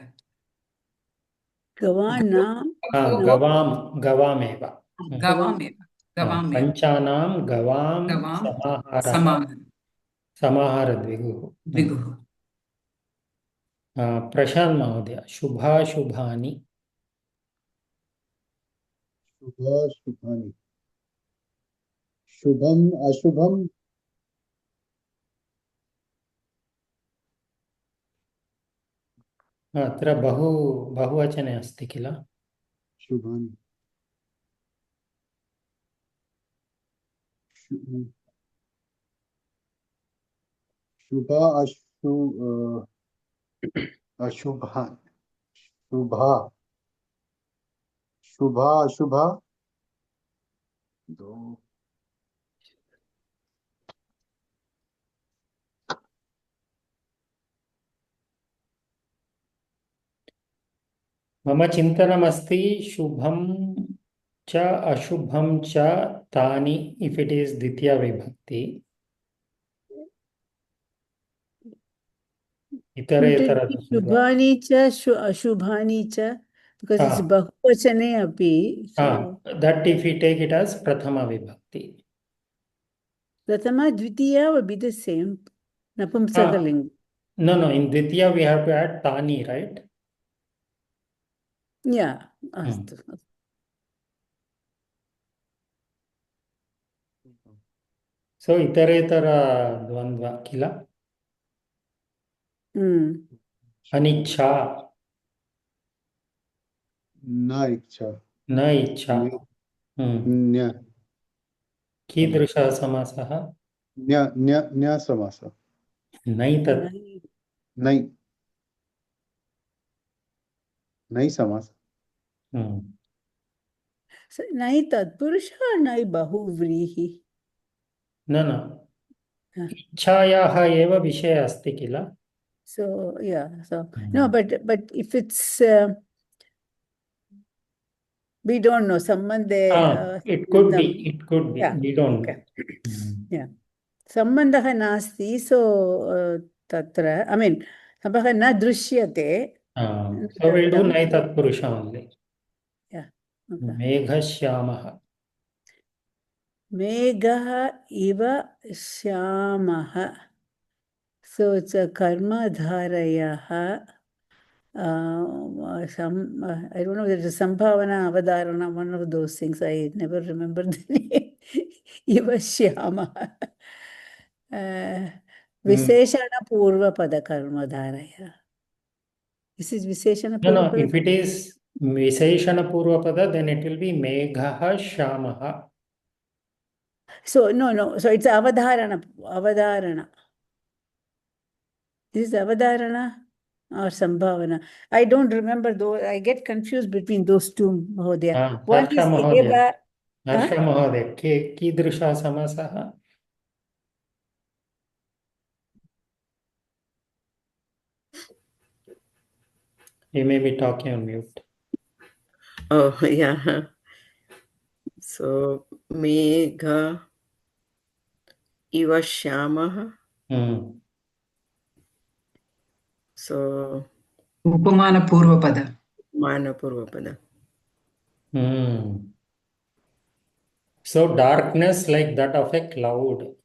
गवामेव गवामेव पञ्चानां गवां गवां समाहारः समाहारद्विगुः। द्विगुः प्रशान्त् महोदय शुभाशुभानि शुभाशुभानि शुभम् अशुभम् अत्र बहुवचने अस्ति किल शुभानि शुभा अशुभा शुभा शुभा अशुभा दो मम चिन्तनमस्ति शुभं च अशुभं च तानि इफ इट इज द्वितीया विभक्ति इतरेतर शुभानि च अशुभानि च because it's bahuvachane api. That if we take it as prathama vibhakti. Prathama dvitiya will be the same. Napumsakaling. No, in Dvitiya we have to add tani, right? Yeah. Astu. So iteretara dvandva kila. Aniccha. न इच्छा न इच्छा. न्य कीदृशः समासः? न्य समासः नैतत् नै समासः नै तत्पुरुषः नै बहुव्रीहि न इच्छायाः एव विषयः अस्ति किल. So yeah, so no, but if it's we don't know sambandhe it could be yeah. We don't okay. Yeah, sambandhah nasti, so tatra I mean sambandhah na drishyate, so we'll do nai tatpurusha only. Yeah, okay. Meghashyamah Meghah iva shyamah, so it's a karma dharayah. I don't know, there's a Sambhavana Avadharana, one of those things. I never remember the name. Iva Shyama. Visheshana Purva Pada Karma Dharaya. This is Visheshana Purva Pada? If it is Visheshana Purva Pada, then it will be Meghaha Shyamaha. So, no. So, it's Avadharana. This is Avadharana or Sambhavana. I don't remember though. I get confused between those two, Mahodaya. One is Eva. Harsha Mahodaya. Kidrisha Samasaha. You may be talking on mute. Oh, yeah. So, Megha Iva Shyamaha. So, Upamana Purvapada. Upamana Purvapada. So, darkness like that of a cloud.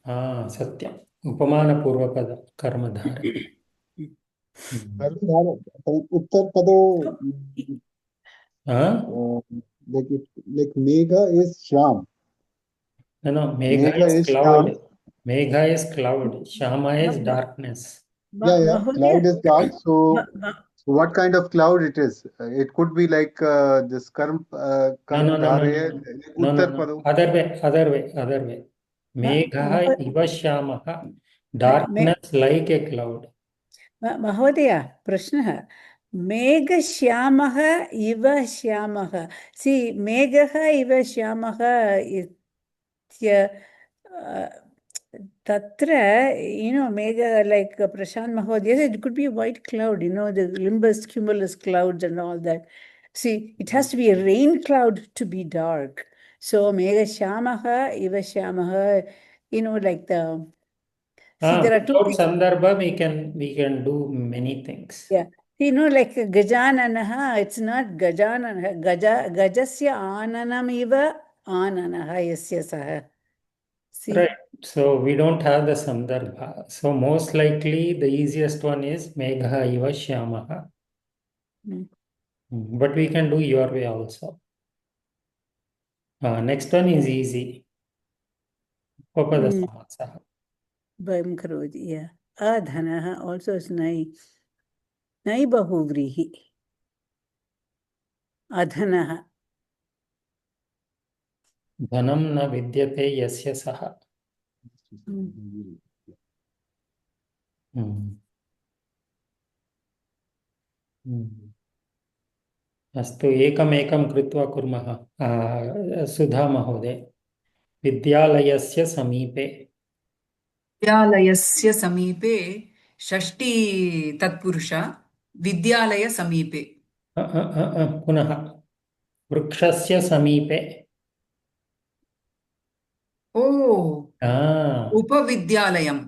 Satyam. Upamana Purvapada. Karmadhara. उत्तर पदो like Megha is Shyam. No, Megha is cloud. Megha is cloud. Shyama is darkness. Yeah. Cloud is dark. So what kind of cloud it is? It could be like this Karm No. Other way. Megha iva Shyamaha. Darkness like a cloud. Mahodaya, Prashnaha. Megha iva Shyamaha. See, Megha iva Shyamaha is Tatra, Megha, like Prashant Mahodaya said, it could be a white cloud, the cumulus clouds and all that. See, it has to be a rain cloud to be dark. So Megha Iva Shyamaha, like the, see, there are two Without things. Sandarbha, we can do many things. Yeah. Like Gajananaha, it's not Gajananaha. Gajasya Ananam Iva Ananaha Yasya Saha. See? Right. So we don't have the Sandarbha. So most likely the easiest one is Megha Iva Shyamaha. But we can do your way also. Next one is easy. Upada Samasaha. Bhaim Karodi, yeah. Adhanaha also is Nai. Nai Bahuvrihi. Adhanaha. Dhanam na vidyate yasya saha. अस्तु एकमेकं कृत्वा कुर्मः सुधा महोदय विद्यालयस्य समीपे विद्यालयस्य समीपे षष्ठी तत्पुरुष विद्यालय समीपे पुनः वृक्षस्य समीपे ओ उपविद्यालयम्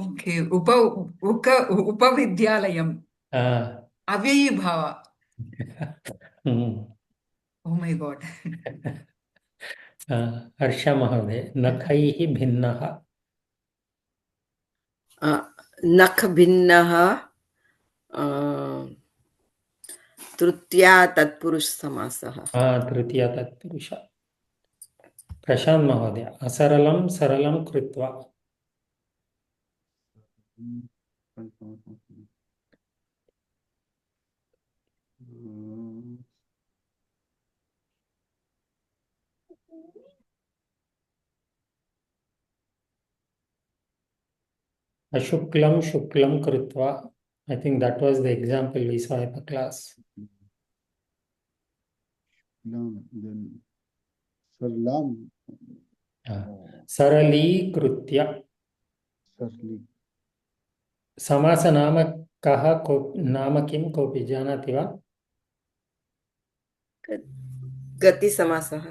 ओके उपविद्यालयम् अव्ययीभाव ओ माय गॉड हर्ष महोदय नखैः भिन्नः नख भिन्नः तृतीया तत्पुरुष समासः तृतीया तत्पुरुष प्रशांत महोदय असरलं सरलं कृत्वा अशुक्लं शुक्लं कृत्वा I think that was the example we saw in the class. Then Sarlam. सरलीकृत्य Sarli. समास नाम कः नाम किं कोऽपि जानाति वा गतिसमासः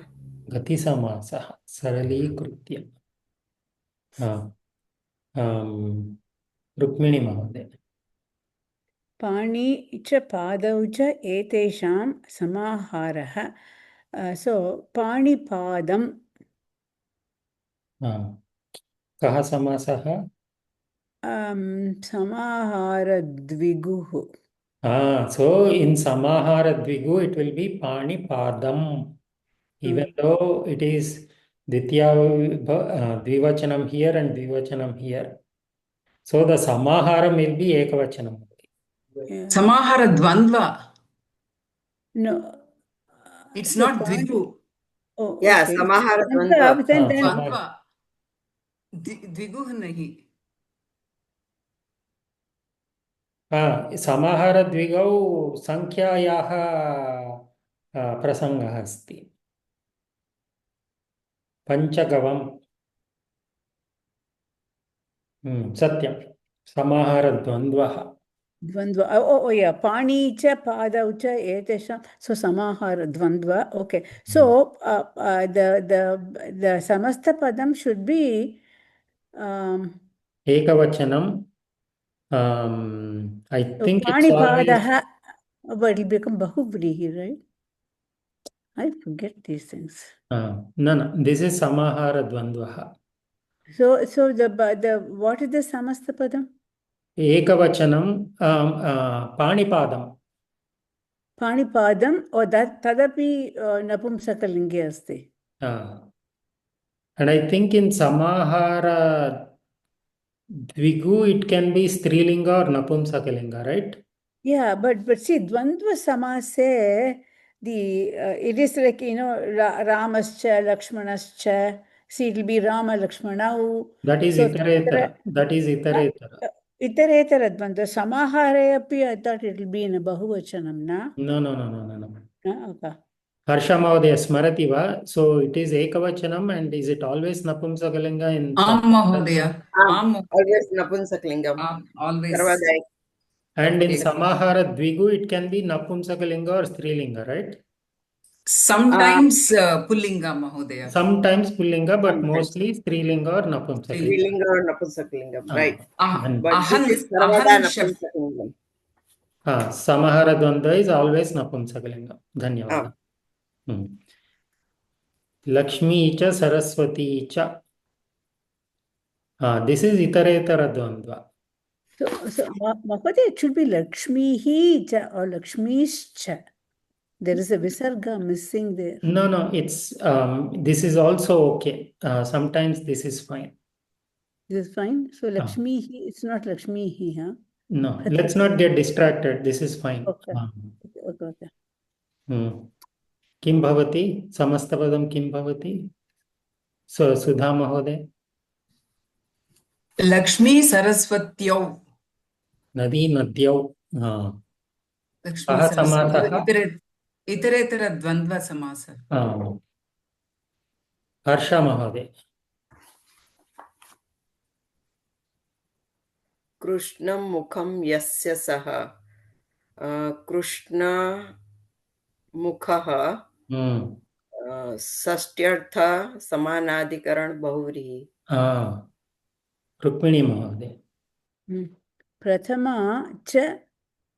गतिसमासः सरलीकृत्य रुक्मिणी महोदय पाणि च पादौ च एतेषां समाहारः so पाणिपादं कः समासः समाहारद्विगुः so in समाहारद्विगु it will be पाणिपादम् even though it is Ditya Dvivachanam here and Dvivachanam here. So the Samaharam will be Ekavachanam. Samahara Dvandva. No. It's So not Dvigu. Oh, yeah, okay. Samahara Dvandva. Dvandva. Dviguh nahi. समाहारद्विगौ संख्यायाः प्रसङ्गः अस्ति पञ्चगवम् सत्यं समाहारद्वन्द्वः Dvandva. Oh, yeah. Pani cha padau cha etesham. So samahara dvandva. Okay. So the samastha padam should be Ekavachanam. I think Pani it's always padaha. But it'll become bahuvrihi, right? I forget these things. no, this is samahara dvandvaha. So the what is the samastha padam? Ekavachanam panipadam. Panipadam or that tadapi napumsakalinge asti. And I think in samahara dvigu it can be strilinga or napumsakalinga, right? Yeah, but see, dvandva samase, it is like, Ramascha, Lakshmanascha. See, it will be Rama, Lakshmana. That is iteretara. That is iteretara. Iteretara dvandva. Samahare api, I thought it will be in a bahuvachanam, na? No. Okay. Harsha Mahodaya smarati va? So it is ekavachanam and is it always napumsakalinga in Mahodaya. Always Napunsaklingam. Always. Sarvadai. And in samahara dvigu it can be napumsakalinga or strilinga, right? Sometimes pullinga, Mahodaya. Sometimes pullinga, but Sometimes. mostly strilinga or napumsakalinga. Strilinga or Napusakalingam, right. But Ahan, this is Sarvada ahan chef. Napusakalingam. Samahara Dvandva is always napumsakalinga. Dhanyavada. Lakshmi cha Saraswati cha. This is itaretara dvandva. So Mahodaya, it should be Lakshmihi cha or Lakshmish-cha. There is a visarga missing there. No, it's this is also okay. Sometimes this is fine. This is fine. So Lakshmihi, it's not Lakshmihi, huh? No, let's not get distracted. This is fine. Okay. Okay. Kim bhavati? Samastapadam kim bhavati? So Sudha Mahoday. Lakshmi Saraswatyau. Nadi Nadyau. Lakshmi Aha Saraswati. samatha. Itaretara dvandva samasa. Harsha Mahoday. Krishnam mukham yasya saha. Krishna mukhaha. Sastyartha samanadikaran bahuvrihi. Rukmini Mahoday. Prathama cha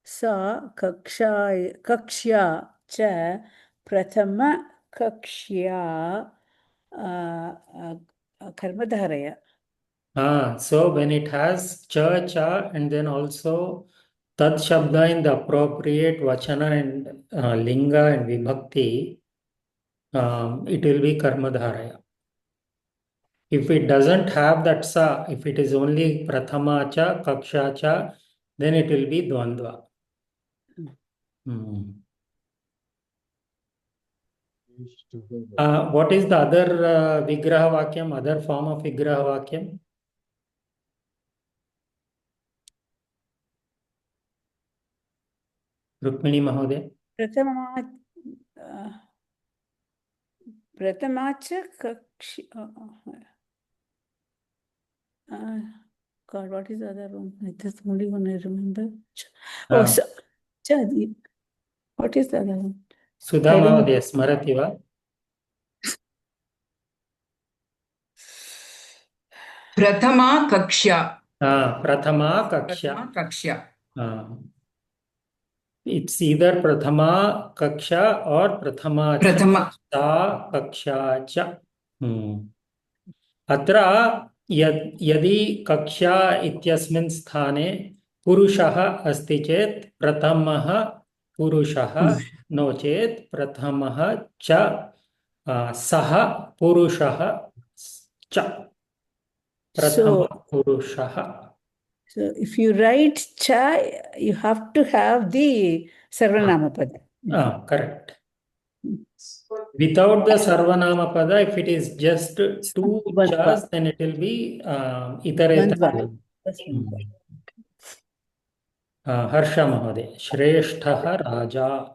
sa kakshya cha prathama kakshya karmadharaya. So when it has cha, and then also tad shabda in the appropriate vachana and linga and vibhakti, it will be karmadharaya. If it doesn't have that sa, if it is only prathama cha, kaksha cha, then it will be dvandva. What is the other vigraha vakyam, other form of vigraha vakyam? Rukmini Mahoday. Pratamacha kakshya. God, what is the other one? That's the only one I remember. Chadi. What is the other one? Sudha Mahoday, Smarati va? Prathama Kakshya. Prathama Kaksha. It's either Prathama Kaksha or Prathama Cha Kaksha Cha. Atra yadi Kaksha ityasmin sthane Purushaha asti chet Prathamaha Purushaha no chet Prathamaha Cha Saha Purushaha Cha. Prathama Purushaha. So if you write cha, you have to have the Sarvanama Pada. Correct. Without the Sarvanama Pada, if it is just two chas, then it will be Itareta. Harsha Mahoday. Shreshtaha Raja.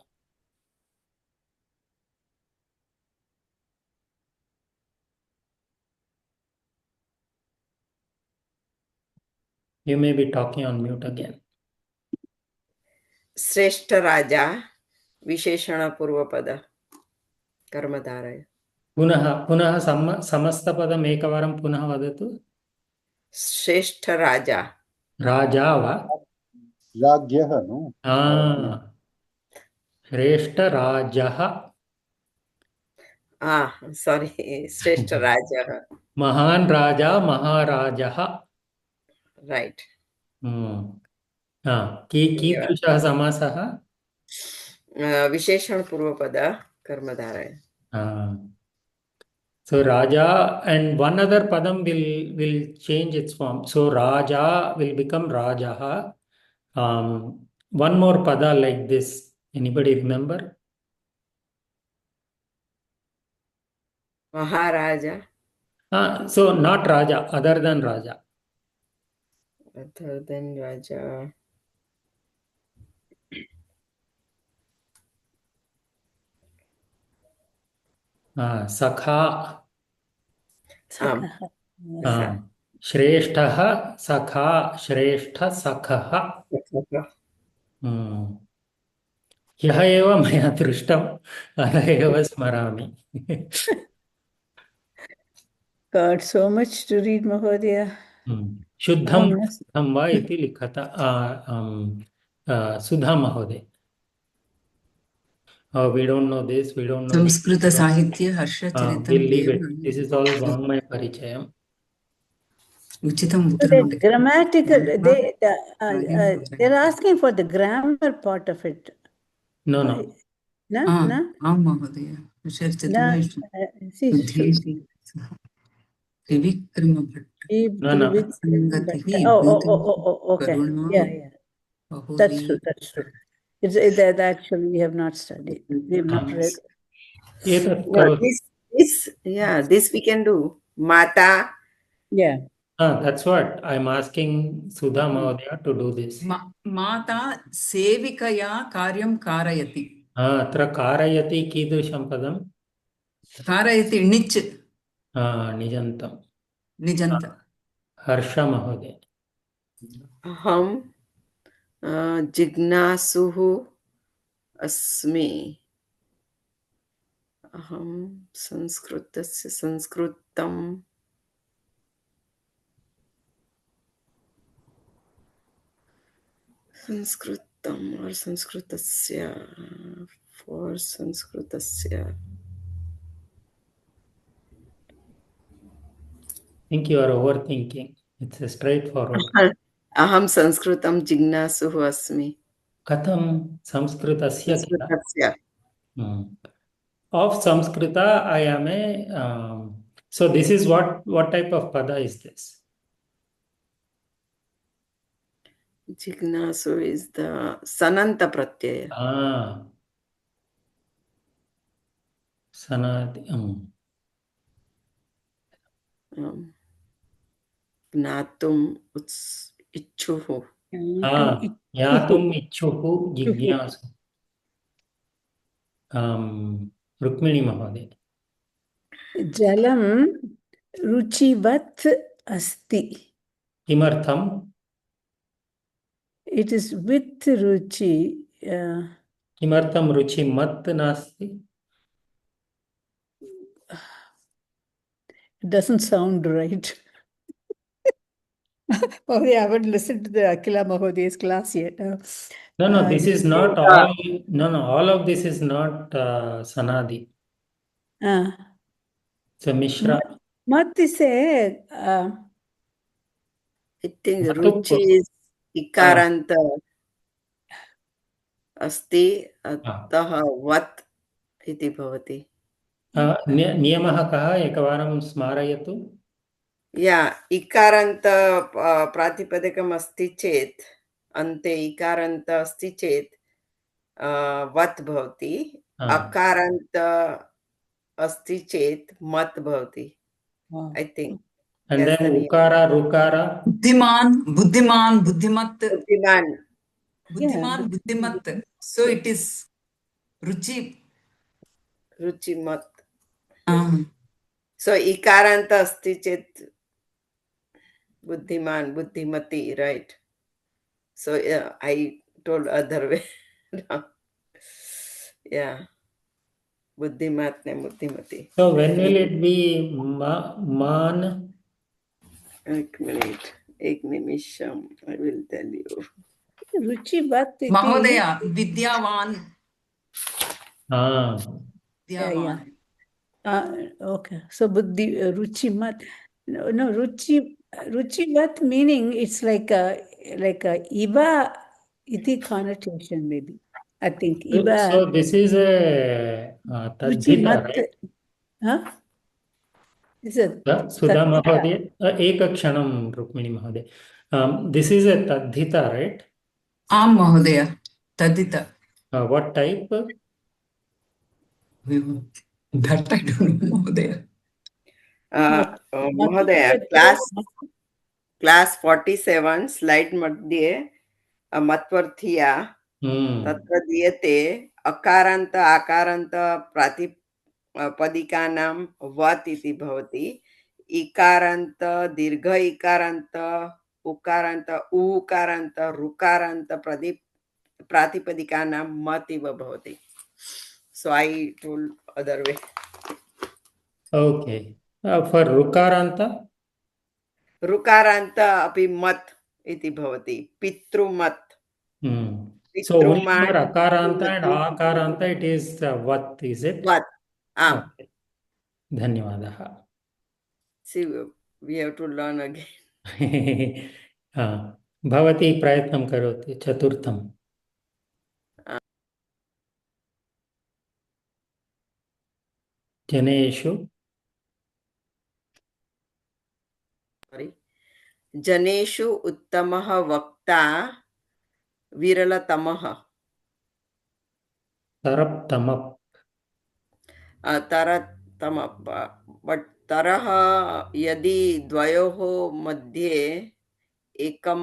You may be talking on mute again. Shreshta Raja, Visheshana Purvapada, Karmadharaya. Punaha Samastapadam ekavaram punaha vadatu. Shreshta Raja. Raja va? Rajyaha, no? Shreshta Rajaha. Sorry, Shreshta Raja. Mahan Raja, Maharajaha. Right. कीदृशः समासः? Visheshana Purvapada, Karmadharaya. So Raja and one other padam will change its form. So Raja will become Rajaha. One more pada like this. Anybody remember? Maharaja. So not Raja, other than Raja. Other than Raja. Sakha. Shreshtaha Sakha. Shrestha Sakha. ह्यः एव मया दृष्टम् अतः एव स्मरामि. God, so much to read, Mahodaya. शुद्धं Oh, yes. शुद्धं वा इति लिखत सुधा महोदय. We don't know this, we don't know this. Samskrita Sahitya Harsha We'll Charitam leave it. This is all Vangmaya Parichayam. Uchitam So the Uttaram. grammatical, they're asking for the grammar part of it. No, no. No, no, Am Mahodaya. no. See, Udhesi. Trivikrama Bhatta. No, no. Sangatihi. Okay. Karuna. Yeah. That's true. That's true. It's that actually we have not studied. We have not read. This we can do. Mata. Yeah. That's what I'm asking Sudha Mahodaya to do this. Mata Sevikaya Karyam Karayati. अत्र कारयति कीदृशं पदं? Karayati Nich. निजन्तं. Nijanta. हर्ष महोदय. Aham जिज्ञासुः अस्मि. Aham संस्कृतस्य संस्कृतं or संस्कृतस्य for संस्कृतस्य. I think you are overthinking. It's a straightforward. Aham संस्कृतं जिज्ञासुः अस्मि. कथं संस्कृतस्य संस्कृतस्य. Of Samskrita, I am a. So this is what type of pada is this? Jignasu is the sananta pratyaya. Sanati. Gnatum ichuhu. Yatum ichuhu jignasu. Rukmini Mahodaya. Jalam ruchivat asti. Kimartham? It is with ruchi. Kimartham ruchi mat nasti? It doesn't sound right. Oh, yeah, I haven't listened to the Akila Mahodaya's class yet. No, this is not all. No, all of this is not Sanadi. So Mishra. Mat is a. I think ruchi is ikaranta asti ataha vat iti bhavati. नियमः कः एकवारं स्मारयतु. इकारान्त प्रातिपदिकम् अस्ति चेत् अन्ते इकारान्त अस्ति चेत् वत् भवति. अकारान्त अस्ति चेत् मत् भवति. I think. And then ukara, rukara. Buddhiman, buddhimat. Buddhiman, buddhimat. So it is ruchi. Ruchimat. So ikaranta asti chet buddhiman, buddhimati, right? So I told other way. Buddhimat ne buddhimati. So when will it be man? Ek minute, ek nimisham. I will tell you. Ruchivat. Mahodaya, Vidyavan. Yeah. Okay. So buddhi ruchimat. No, ruchivat meaning it's like a iva iti connotation maybe. I think iva. So this is a tadhita, right? Huh? Is it? Sudha Mahodaya. Ekakshanam Rukmini Mahodaya. This is a tadhita, right? Mahodaya. Tadhita. What type? That I don't know, Mahodaya. Mahodaya, class 47, slide मध्ये मत्वर्थीया तत्र दीयते अकारान्त आकारान्त प्रातिपदिकानां वत् इति भवति. इकारान्त दीर्घ इकारान्त उकारान्त ऊकारान्त ऋकारान्त प्रातिपदिकानां मत् इव भवति. So I told other way. Okay. For Rukaranta? Rukaranta api mat iti bhavati. Pitrumat. So only for Pitrumat. Akaranta and Akaranta it is Vat, is it? Vat. Okay. Dhanyavadaha. See, we have to learn again. भवती प्रयत्नं करोति चतुर्थं. जनेषु जनेषु उत्तमः वक्ता विरलतमः. तरप्तमप्. तरतमप्. But तरः यदि द्वयोः मध्ये एकं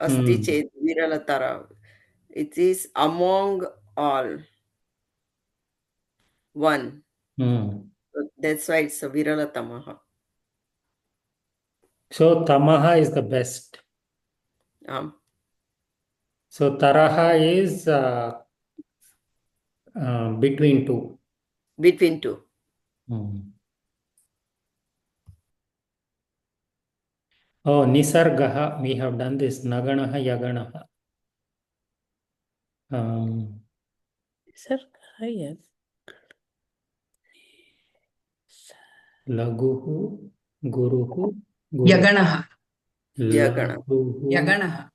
अस्ति चेत् विरलतर. It is among all one. That's why it's a viralatamah. So tamaha is the best. So taraha is between two. Between two. Oh, nisargaha, we have done this. Naganaha, yaganaha. Nisargaha, yes. Laguhu, guruhu, Yaganaha. Laguhu, Yaganaha.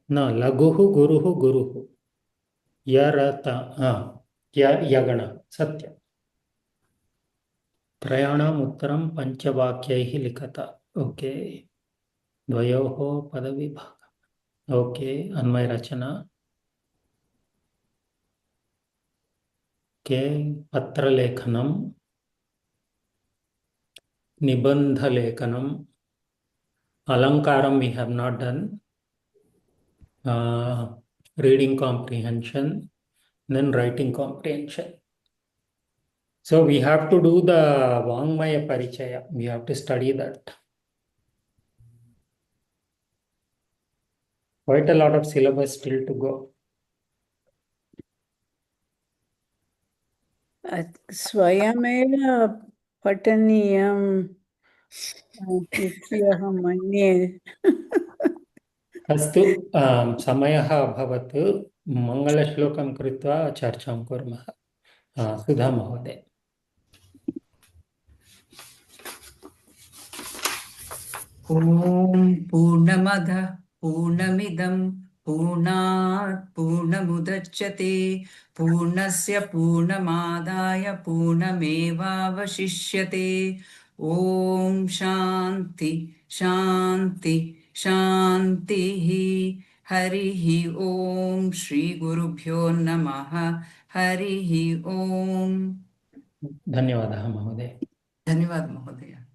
No, laguhu, guruhu. Yarata, yagana, satya. त्रयाणाम् उत्तरं पञ्चवाक्यैः लिखत. Okay. द्वयोः पदविभागः. Okay. अन्वयरचना. के पत्रलेखनं, निबन्धलेखनं, अलङ्कारं we have not done. Reading comprehension, then writing comprehension. So we have to do the Vangmaya Parichaya. We have to study that. Quite a lot of syllabus still to go. स्वयमेव पठनीयम् इति अहं मन्ये. अस्तु, समयः अभवत्. मङ्गलश्लोकं कृत्वा चर्चां कुर्मः. सुधा महोदय. ॐ पूर्णमदः पूर्णमिदं पूर्णात् पूर्णमुदच्यते पूर्णस्य पूर्णमादाय पूर्णमेवावशिष्यते. ॐ शान्ति शान्ति शान्तिः. हरिः ॐ श्रीगुरुभ्यो नमः. हरिः ॐ. धन्यवादः महोदय. धन्यवादः महोदय.